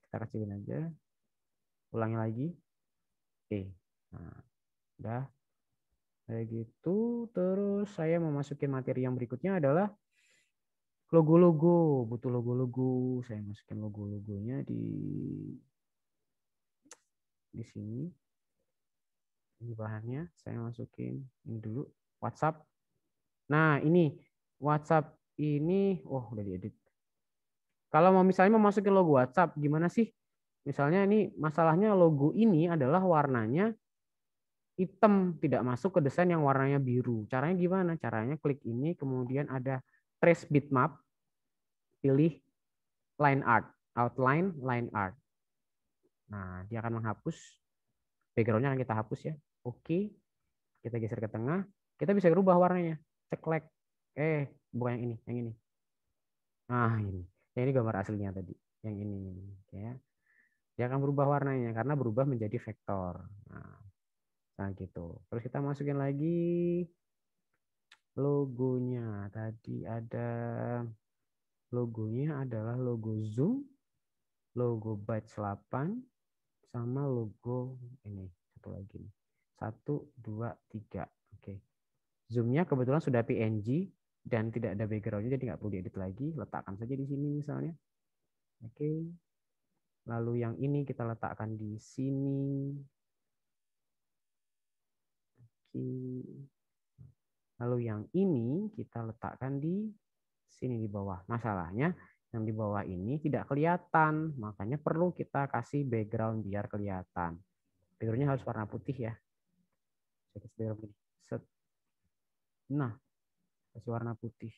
Kita kecilin aja. Ulangi lagi. E. Nah, udah. Kayak gitu. Terus saya mau masukin materi yang berikutnya adalah logo-logo. Butuh logo-logo. Saya masukin logo-logonya di sini. Ini bahannya. Saya masukin ini dulu. WhatsApp. Nah, ini WhatsApp ini, oh udah diedit. Kalau mau misalnya mau masukin logo WhatsApp, gimana sih? Misalnya ini masalahnya logo ini adalah warnanya hitam, tidak masuk ke desain yang warnanya biru. Caranya gimana? Caranya klik ini, kemudian ada trace bitmap, pilih line art, outline line art. Nah, dia akan menghapus, background-nya akan kita hapus ya. Oke, kita geser ke tengah, kita bisa rubah warnanya. Ceklek. Bukan yang ini, yang ini. Nah, ini. Yang ini gambar aslinya tadi. Yang ini. Ya. Dia akan berubah warnanya, karena berubah menjadi vektor. Nah gitu. Terus kita masukin lagi logonya. Tadi ada logonya adalah logo Zoom, logo Bytes 8, sama logo ini. Satu lagi. 1, 2, 3. Oke. Zoom-nya kebetulan sudah PNG dan tidak ada background-nya, jadi nggak perlu diedit lagi. Letakkan saja di sini misalnya. Oke. Lalu yang ini kita letakkan di sini. Lalu yang ini kita letakkan di sini di bawah. Masalahnya yang di bawah ini tidak kelihatan, makanya perlu kita kasih background biar kelihatan. Background-nya harus warna putih ya. Nah, kasih warna putih.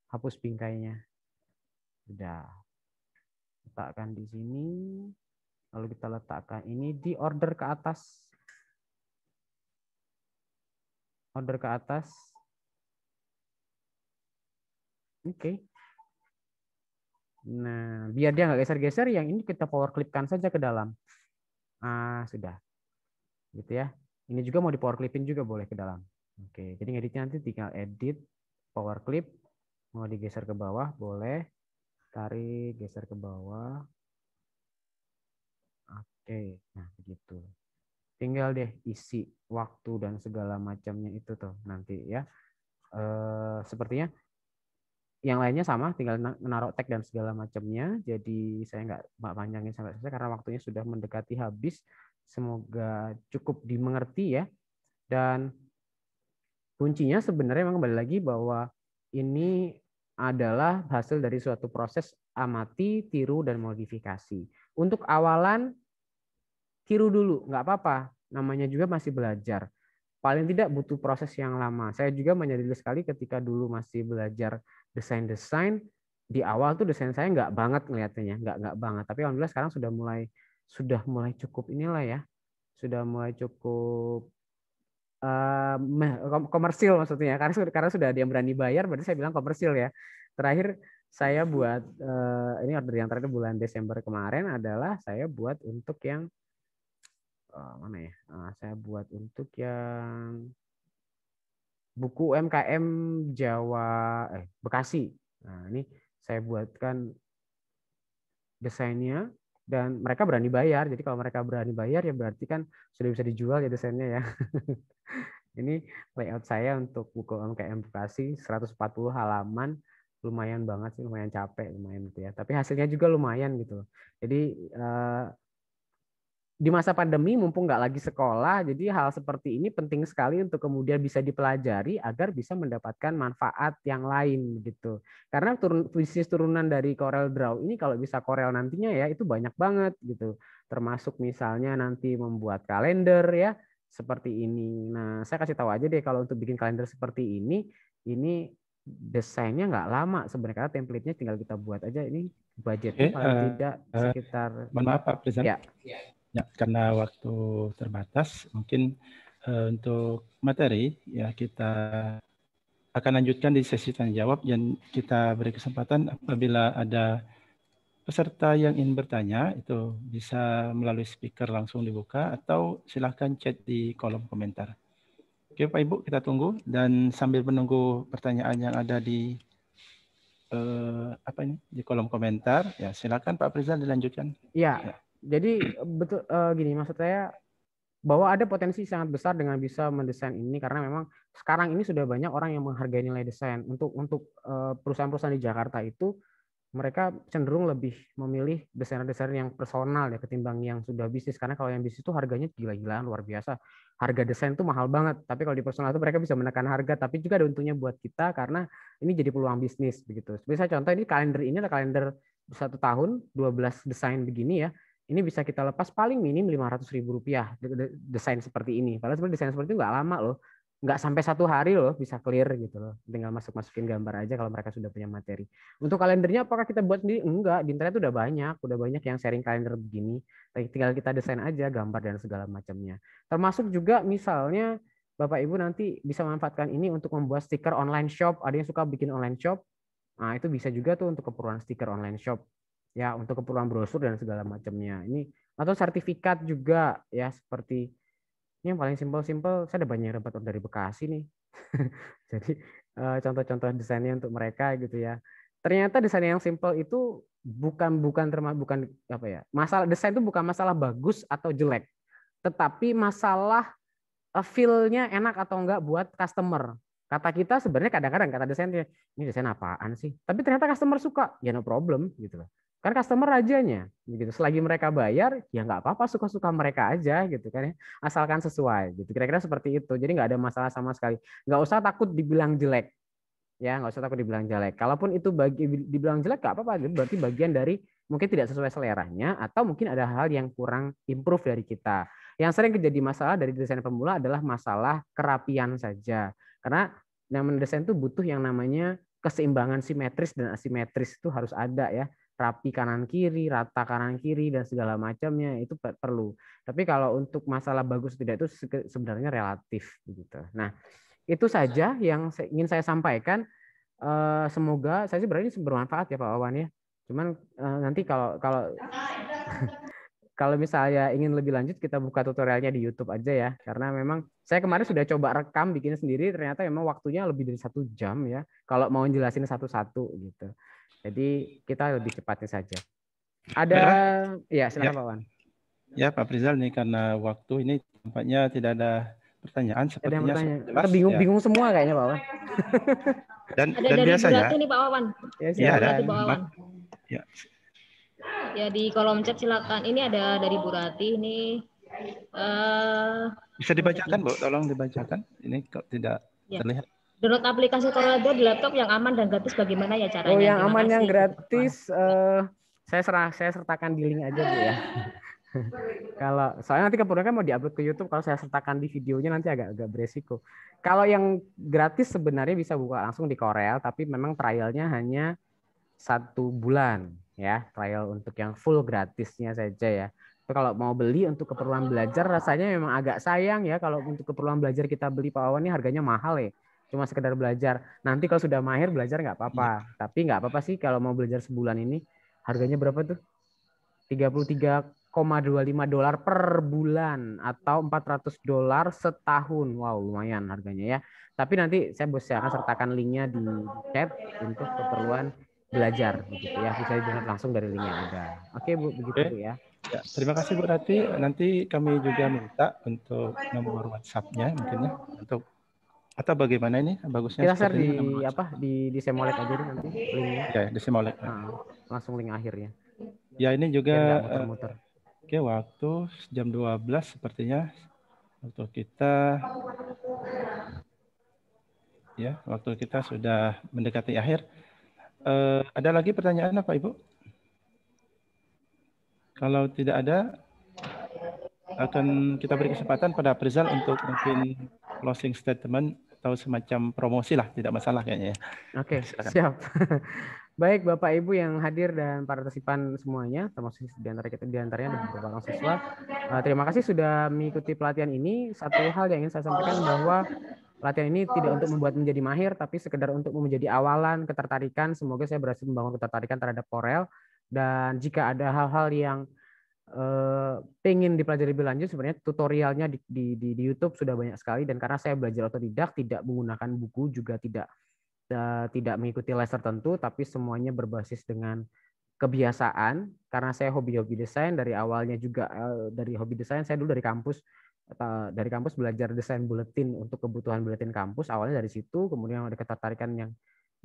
Hapus bingkainya. Sudah. Letakkan di sini. Lalu kita letakkan ini di order ke atas. Order ke atas. Oke. Nah, biar dia nggak geser-geser, yang ini kita power clip-kan saja ke dalam. Sudah. Gitu ya. Ini juga mau di power clip-in juga boleh ke dalam. Oke, jadi ngeditnya nanti tinggal edit, power clip, mau digeser ke bawah, boleh. Tarik, geser ke bawah. Oke, nah begitu. Tinggal deh isi waktu dan segala macamnya itu tuh nanti ya. Sepertinya yang lainnya sama, tinggal menaruh tag dan segala macamnya. Jadi saya nggak panjangin sampai selesai karena waktunya sudah mendekati habis. Semoga cukup dimengerti ya. Dan kuncinya sebenarnya memang kembali lagi bahwa ini adalah hasil dari suatu proses amati, tiru, dan modifikasi. Untuk awalan, tiru dulu, nggak apa-apa. Namanya juga masih belajar. Paling tidak butuh proses yang lama. Saya juga menyadari sekali ketika dulu masih belajar desain-desain, di awal tuh desain saya nggak banget ngeliatannya, nggak banget. Tapi alhamdulillah sekarang sudah mulai cukup inilah ya, sudah mulai cukup komersil maksudnya, karena sudah ada yang berani bayar, berarti saya bilang komersil ya. Terakhir saya buat ini order yang terakhir bulan Desember kemarin adalah saya buat untuk yang mana ya? Saya buat untuk yang buku UMKM Jawa Bekasi. Nah, ini saya buatkan desainnya dan mereka berani bayar. Jadi kalau mereka berani bayar ya berarti kan sudah bisa dijual ya desainnya ya. Ini layout saya untuk buku UMKM Bekasi 140 halaman. Lumayan banget sih, lumayan capek, lumayan gitu ya. Tapi hasilnya juga lumayan gitu. Jadi di masa pandemi mumpung nggak lagi sekolah, jadi hal seperti ini penting sekali untuk kemudian bisa dipelajari agar bisa mendapatkan manfaat yang lain gitu. Karena bisnis turunan dari Corel Draw ini kalau bisa Corel nantinya ya itu banyak banget gitu. Termasuk misalnya nanti membuat kalender ya seperti ini. Nah, saya kasih tahu aja deh kalau untuk bikin kalender seperti ini desainnya nggak lama sebenarnya karena template-nya tinggal kita buat aja. Ini budgetnya paling tidak sekitar. Mohon maaf Pak Presiden. Ya, karena waktu terbatas, mungkin untuk materi ya kita akan lanjutkan di sesi tanya jawab dan kita beri kesempatan apabila ada peserta yang ingin bertanya itu bisa melalui speaker langsung dibuka atau silahkan chat di kolom komentar. Oke Pak Ibu, kita tunggu dan sambil menunggu pertanyaan yang ada di di kolom komentar ya silakan Pak Prizal dilanjutkan. Ya. Jadi betul gini maksud saya bahwa ada potensi sangat besar dengan bisa mendesain ini karena memang sekarang ini sudah banyak orang yang menghargai nilai desain. Untuk perusahaan-perusahaan di Jakarta itu mereka cenderung lebih memilih desainer-desainer yang personal ya ketimbang yang sudah bisnis karena kalau yang bisnis itu harganya gila-gilaan luar biasa. harga desain tuh mahal banget. Tapi kalau di personal itu mereka bisa menekan harga, tapi juga ada untungnya buat kita karena ini jadi peluang bisnis begitu. Bisa contoh ini kalender ini adalah kalender 1 tahun 12 desain begini ya. Ini bisa kita lepas paling minim Rp500.000 desain seperti ini. Padahal sebenarnya desain seperti itu nggak lama loh. Nggak sampai 1 hari loh bisa clear gitu loh. Tinggal masukin gambar aja kalau mereka sudah punya materi. Untuk kalendernya apakah kita buat sendiri? Enggak, di internet udah banyak yang sharing kalender begini. Tinggal kita desain aja gambar dan segala macamnya. Termasuk juga misalnya Bapak Ibu nanti bisa manfaatkan ini untuk membuat stiker online shop. Ada yang suka bikin online shop. Nah, itu bisa juga tuh untuk keperluan stiker online shop. Ya, untuk keperluan brosur dan segala macamnya. Ini atau sertifikat juga ya seperti ini yang paling simpel-simpel, saya ada banyak yang dapat dari Bekasi nih. Jadi contoh-contoh desainnya untuk mereka gitu ya. Ternyata desain yang simpel itu bukan apa ya? Masalah desain itu bukan masalah bagus atau jelek, tetapi masalah feel-nya enak atau enggak buat customer. Kata kita sebenarnya kadang-kadang kata desainnya, ini desain apaan sih? Tapi ternyata customer suka, ya no problem gitu loh. Kan customer rajanya, gitu. Selagi mereka bayar, ya nggak apa-apa, suka-suka mereka aja, gitu kan ya. Asalkan sesuai, gitu. Kira-kira seperti itu. Jadi nggak ada masalah sama sekali. Nggak usah takut dibilang jelek, ya nggak usah takut dibilang jelek. Kalaupun itu dibilang jelek, nggak apa-apa. Berarti bagian dari mungkin tidak sesuai seleranya, atau mungkin ada hal yang kurang improve dari kita. Yang sering terjadi masalah dari desain pemula adalah masalah kerapian saja. Karena yang mendesain itu butuh yang namanya keseimbangan simetris dan asimetris itu harus ada ya. Rapi kanan kiri, rata kanan kiri dan segala macamnya itu perlu. Tapi kalau untuk masalah bagus tidak itu sebenarnya relatif begitu. Nah, itu saja yang ingin saya sampaikan. Semoga saya sih berarti bermanfaat ya Pak Wawan ya. Cuman nanti kalau kalau misalnya ingin lebih lanjut kita buka tutorialnya di YouTube aja ya. Karena memang saya kemarin sudah coba rekam bikin sendiri, ternyata memang waktunya lebih dari 1 jam ya. Kalau mau jelasin satu-satu gitu. Jadi kita lebih cepatnya saja. Ada, ya silakan Pak Wan. Ya Pak Frizal nih karena waktu ini tampaknya tidak ada pertanyaan. Sepertinya jelas. Bingung semua kayaknya Pak Wan. Dan dari biasanya. nih Pak Wawan. Ya ada. Pak Wawan. Ya. Ya di kolom chat silakan. Ini ada dari Bu Rati ini. Bisa dibacakan Bu, tolong dibacakan. Ini kok tidak terlihat. Download aplikasi CorelDRAW di laptop yang aman dan gratis bagaimana ya caranya? Oh, yang aman yang gratis saya sertakan di link aja Bu ya. Kalau soalnya nanti kemudian mau diupload ke YouTube, kalau saya sertakan di videonya nanti agak beresiko. Kalau yang gratis sebenarnya bisa buka langsung di Corel, tapi memang trialnya hanya 1 bulan ya, trial untuk yang full gratisnya saja ya. Tapi kalau mau beli untuk keperluan belajar rasanya memang agak sayang ya, kalau untuk keperluan belajar kita beli Pak Wawan ini harganya mahal ya. Cuma sekedar belajar. Nanti kalau sudah mahir belajar nggak apa-apa. Tapi nggak apa-apa sih kalau mau belajar sebulan ini. Harganya berapa tuh? $33,25 per bulan atau $400 setahun. Wow, lumayan harganya ya. Tapi nanti saya akan sertakan linknya di chat untuk keperluan belajar begitu ya. Bisa dilihat langsung dari link yang ada. Oke Bu, begitu Bu ya. Ya, terima kasih Bu Rati. Nanti kami juga minta untuk nomor WhatsApp-nya mungkin ya untuk atau bagaimana ini bagusnya? Kita share di Semolek aja deh nanti linknya. Ya, di Semolek. Langsung link akhirnya. Ya, ini juga muter-muter. Oke, waktu jam 12 sepertinya waktu kita sudah mendekati akhir. Ada lagi pertanyaan apa Ibu? Kalau tidak ada, akan kita beri kesempatan pada Frizal untuk mungkin closing statement atau semacam promosi lah, tidak masalah kayaknya ya. Oke, siap. Baik Bapak Ibu yang hadir dan partisipan semuanya, termasuk di antaranya ada beberapa orang siswa. Terima kasih sudah mengikuti pelatihan ini. Satu hal yang ingin saya sampaikan bahwa pelatihan ini tidak untuk membuat menjadi mahir, tapi sekedar untuk menjadi awalan ketertarikan. Semoga saya berhasil membangun ketertarikan terhadap Corel. Dan jika ada hal-hal yang pengen dipelajari lebih lanjut, sebenarnya tutorialnya di YouTube sudah banyak sekali. Dan karena saya belajar otodidak, tidak menggunakan buku, juga tidak mengikuti les tertentu, tapi semuanya berbasis dengan kebiasaan. Karena saya hobi desain dari awalnya juga dari hobi desain, saya dulu dari kampus belajar desain buletin untuk kebutuhan buletin kampus. Awalnya dari situ, kemudian ada ketertarikan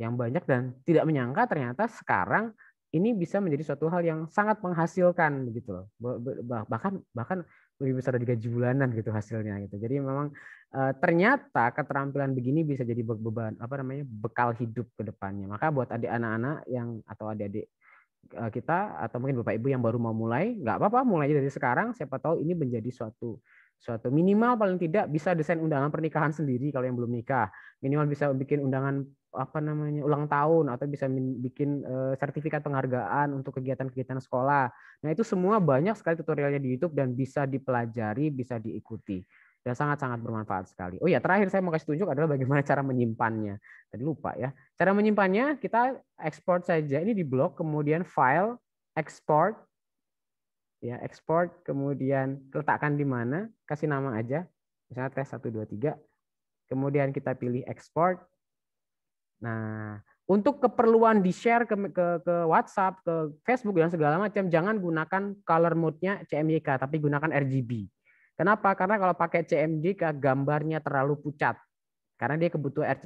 yang banyak dan tidak menyangka ternyata sekarang ini bisa menjadi suatu hal yang sangat menghasilkan begitu loh. Bahkan lebih besar dari gaji bulanan gitu hasilnya gitu. Jadi memang ternyata keterampilan begini bisa jadi beban bekal hidup ke depannya. Maka buat anak-anak yang atau adik-adik kita atau mungkin Bapak Ibu yang baru mau mulai, nggak apa-apa mulai dari sekarang. Siapa tahu ini menjadi suatu minimal paling tidak bisa desain undangan pernikahan sendiri kalau yang belum nikah. Minimal bisa bikin undangan ulang tahun atau bisa bikin sertifikat penghargaan untuk kegiatan-kegiatan sekolah. Nah, itu semua banyak sekali tutorialnya di YouTube dan bisa dipelajari, bisa diikuti. Dan sangat-sangat bermanfaat sekali. Oh ya, terakhir saya mau kasih tunjuk adalah bagaimana cara menyimpannya. Tadi lupa ya. Cara menyimpannya kita ekspor saja ini di blog, kemudian file, export, ya export, kemudian letakkan di mana, kasih nama aja, misalnya tes 1, 2, 3, kemudian kita pilih export. Nah, untuk keperluan di-share ke WhatsApp, ke Facebook, dan segala macam, jangan gunakan color mode-nya CMYK, tapi gunakan RGB. Kenapa? Karena kalau pakai CMYK, gambarnya terlalu pucat. Karena dia kebutuhan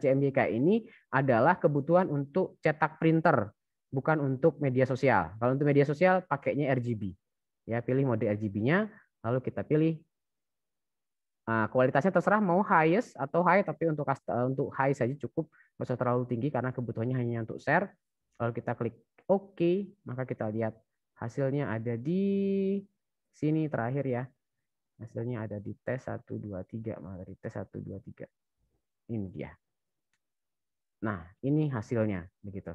CMYK ini adalah kebutuhan untuk cetak printer, bukan untuk media sosial. Kalau untuk media sosial, pakainya RGB. Ya, pilih mode RGB-nya, lalu kita pilih. Nah, kualitasnya terserah mau highest atau high, tapi untuk high saja cukup, nggak usah terlalu tinggi karena kebutuhannya hanya untuk share. Lalu kita klik OK, maka kita lihat hasilnya ada di sini terakhir ya. Hasilnya ada di tes 1, 2, 3, materi tes 1, 2, 3. Ini dia. Nah, ini hasilnya begitu.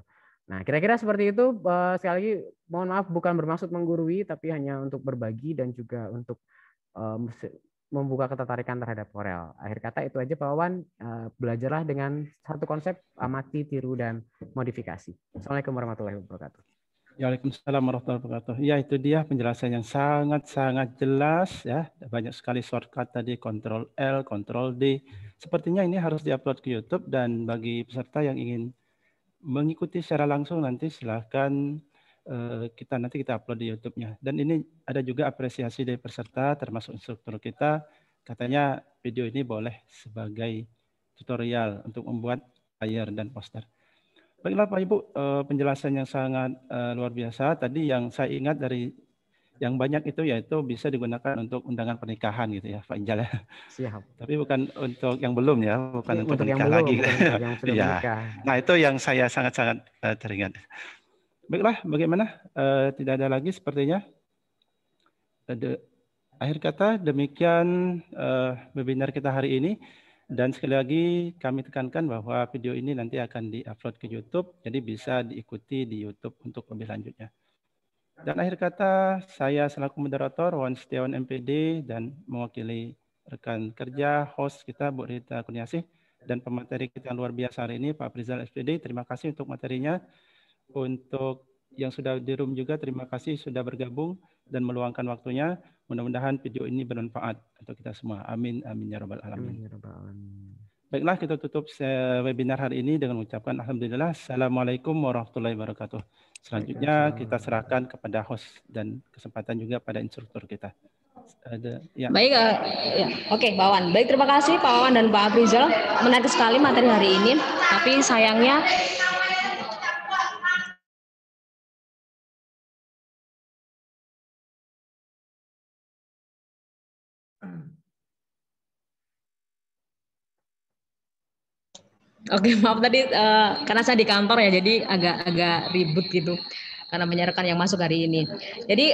Nah, kira-kira seperti itu. Sekali lagi mohon maaf bukan bermaksud menggurui, tapi hanya untuk berbagi dan juga untuk membuka ketertarikan terhadap Corel. Akhir kata itu aja Pak Wawan. Belajarlah dengan satu konsep, amati, tiru, dan modifikasi. Assalamualaikum warahmatullahi wabarakatuh. Waalaikumsalam warahmatullahi wabarakatuh. Ya, itu dia penjelasan yang sangat-sangat jelas ya. Banyak sekali shortcut tadi, Ctrl L, Ctrl D. Sepertinya ini harus diupload ke YouTube, dan bagi peserta yang ingin mengikuti secara langsung nanti silahkan kita upload di YouTube-nya. Dan ini ada juga apresiasi dari peserta termasuk instruktur kita. Katanya video ini boleh sebagai tutorial untuk membuat flyer dan poster. Baiklah Pak Ibu, penjelasan yang sangat luar biasa. Tadi yang saya ingat dari yang banyak itu yaitu bisa digunakan untuk undangan pernikahan gitu ya Pak Injal. Siap. Tapi bukan untuk yang belum ya, bukan untuk yang menikah belum, lagi. bukan untuk yang sudah ya. menikah. Nah itu yang saya sangat-sangat teringat. Baiklah, bagaimana? Tidak ada lagi sepertinya. Akhir kata demikian webinar kita hari ini. Dan sekali lagi kami tekankan bahwa video ini nanti akan di-upload ke YouTube, jadi bisa diikuti di YouTube untuk lebih lanjutnya. Dan akhir kata, saya selaku moderator Wawan Setiawan MPD dan mewakili rekan kerja, host kita Bu Rita Kurniasih, dan pemateri kita yang luar biasa hari ini Pak Aprizal SPD. Terima kasih untuk materinya. Untuk yang sudah di room juga, terima kasih sudah bergabung dan meluangkan waktunya. Mudah-mudahan video ini bermanfaat untuk kita semua. Amin, amin ya rabbal alamin. Baiklah, kita tutup webinar hari ini dengan mengucapkan alhamdulillah. Assalamualaikum warahmatullahi wabarakatuh. Selanjutnya kita serahkan kepada host dan kesempatan juga pada instruktur kita. Ya. Baik, ya. Oke, Pak Wawan. Baik, terima kasih Pak Wawan dan Pak Aprizal. Menarik sekali materi hari ini. Tapi sayangnya Oke, maaf tadi karena saya di kantor ya, jadi agak ribut gitu karena menyarankan yang masuk hari ini. Jadi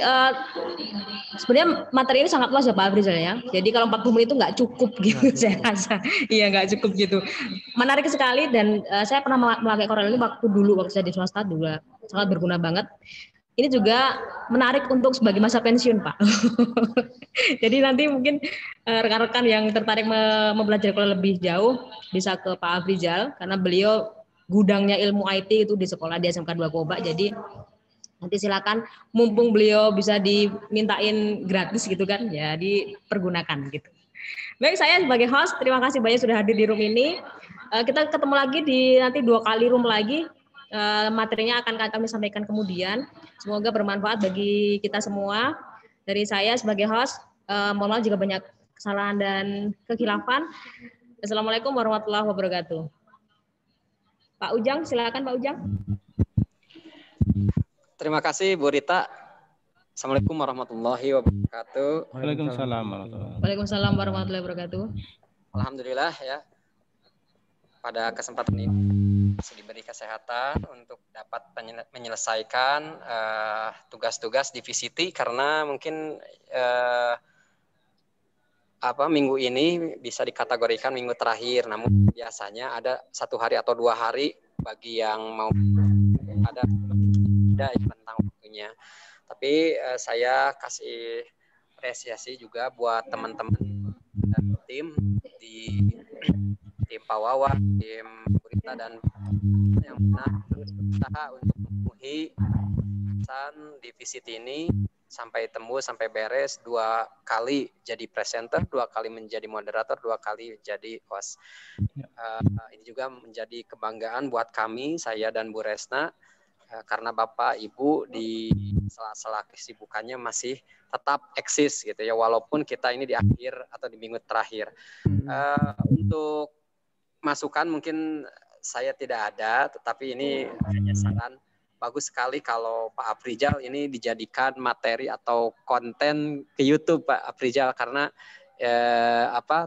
sebenarnya materi ini sangat luas ya Pak Aprizal ya. Jadi kalau 40 menit itu nggak cukup gitu saya rasa. Iya nggak cukup gitu. Menarik sekali dan saya pernah memakai Corel ini waktu saya di swasta juga sangat berguna banget. Ini juga menarik untuk sebagai masa pensiun, Pak. Jadi nanti mungkin rekan-rekan yang tertarik mempelajari Corel lebih jauh bisa ke Pak Aprizal karena beliau gudangnya ilmu IT itu di sekolah di SMK 2 Koba. Jadi nanti silakan mumpung beliau bisa dimintain gratis gitu kan, ya dipergunakan gitu. Baik, saya sebagai host terima kasih banyak sudah hadir di room ini. Kita ketemu lagi di nanti 2 kali room lagi. Materinya akan kami sampaikan kemudian. Semoga bermanfaat bagi kita semua. Dari saya sebagai host, mohon maaf jika banyak kesalahan dan kekhilafan. Assalamualaikum warahmatullahi wabarakatuh. Pak Ujang, silakan Pak Ujang. Terima kasih Bu Rita. Assalamualaikum warahmatullahi wabarakatuh. Waalaikumsalam warahmatullahi wabarakatuh. Waalaikumsalam warahmatullahi wabarakatuh. Alhamdulillah ya, pada kesempatan ini masih diberi kesehatan untuk dapat menyelesaikan tugas-tugas di VCT, karena mungkin minggu ini bisa dikategorikan minggu terakhir, namun biasanya ada 1 hari atau 2 hari bagi yang mau ada tentang waktunya. Tapi saya kasih apresiasi juga buat teman-teman dan tim Pak Wawan, tim Burita, dan yang benar terus berusaha untuk memenuhi pesan di VCT ini sampai tembus, sampai beres, 2 kali jadi presenter, 2 kali menjadi moderator, 2 kali jadi host. Ini juga menjadi kebanggaan buat kami, saya dan Bu Resna, karena Bapak Ibu di sela-sela kesibukannya masih tetap eksis gitu ya, walaupun kita ini di akhir atau di minggu terakhir. Untuk masukan mungkin saya tidak ada, tetapi ini hanya saran. Bagus sekali kalau Pak Afrizal ini dijadikan materi atau konten ke YouTube, Pak Afrizal, karena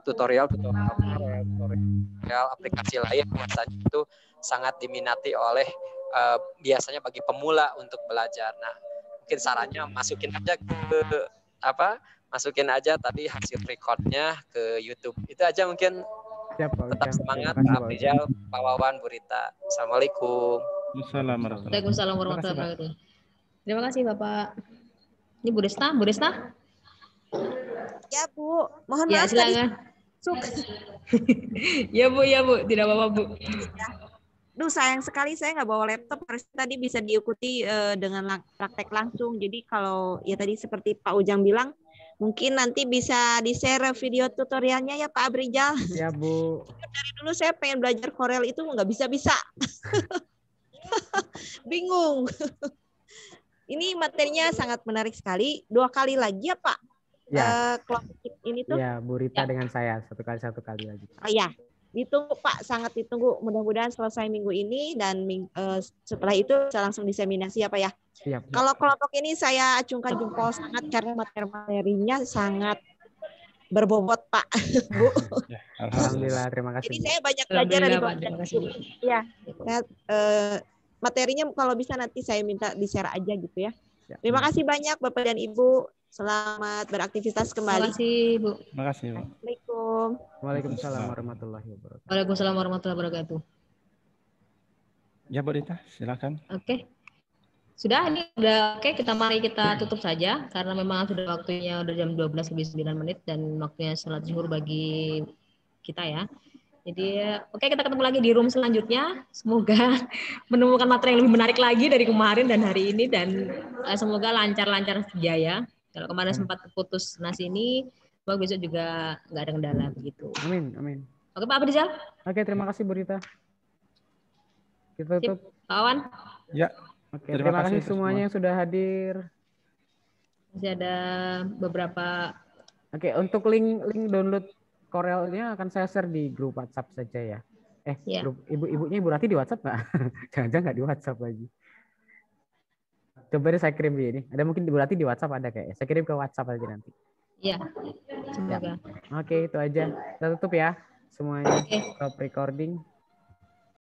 tutorial aplikasi lain itu sangat diminati oleh biasanya bagi pemula untuk belajar. Nah, mungkin sarannya masukin aja tadi hasil recordnya ke YouTube. Itu aja mungkin. Siap, Pak Tetap Ujang. semangat, Pak Afrizal, Pak Wawan, Bu Rita. Assalamualaikum. Waalaikumsalam warahmatullahi wabarakatuh. Terima kasih Bapak. Ini Bu Resna, Bu Resna? Ya Bu, mohon Ya, maaf silakan. Ya Bu, tidak apa-apa Bu. Duh, sayang sekali saya nggak bawa laptop. Harusnya tadi bisa diikuti dengan praktek langsung. Jadi kalau ya tadi seperti Pak Ujang bilang, mungkin nanti bisa di-share video tutorialnya ya Pak Afrizal. Ya Bu. Dari dulu saya pengen belajar Corel itu nggak bisa-bisa. Bingung. Ini materinya sangat menarik sekali. 2 kali lagi ya Pak? Ya. Ini tuh. Ya, Bu Rita dengan saya satu kali lagi. Oh ya. Ditunggu Pak, sangat ditunggu. Mudah-mudahan selesai minggu ini dan setelah itu bisa langsung diseminasi ya Pak ya. Siap. Kalau kelompok ini saya acungkan jempol sangat karena materi-materinya sangat berbobot Pak. Bu. Alhamdulillah, terima kasih. Jadi saya banyak belajar dari Bapak. Ya, materinya kalau bisa nanti saya minta di-share aja gitu ya. Terima kasih banyak Bapak dan Ibu. Selamat beraktivitas kembali. Terima kasih Bu. Terima kasih Bu. Assalamualaikum. Waalaikumsalam warahmatullahi wabarakatuh. Waalaikumsalam warahmatullahi wabarakatuh. Ya Bu Rita, silakan. Oke. Sudah, ini udah oke. Mari kita tutup saja karena memang sudah waktunya udah jam 12:09 dan waktunya salat zuhur bagi kita ya. Jadi oke, kita ketemu lagi di room selanjutnya. Semoga menemukan materi yang lebih menarik lagi dari kemarin dan hari ini, dan semoga lancar-lancar saja ya. Kalau kemarin sempat putus nasi ini, semoga besok juga nggak ada kendala begitu. Amin, amin. Oke Pak Afrizal. Oke, terima kasih Bu Rita. Kita tutup. Pak Wawan. Ya. Oke, terima kasih semuanya yang sudah hadir. Masih ada beberapa. Oke, untuk link download Corelnya akan saya share di grup WhatsApp saja ya. Ya. Grup ibu-ibunya Ibu Rati di WhatsApp nggak? Jangan-jangan nggak di WhatsApp lagi. Coba deh saya kirim di ini. Ada mungkin Ibu Rati di WhatsApp ada kayaknya. Saya kirim ke WhatsApp aja nanti. Iya. Semoga. Oke, itu aja. Kita tutup ya semuanya. Stop recording.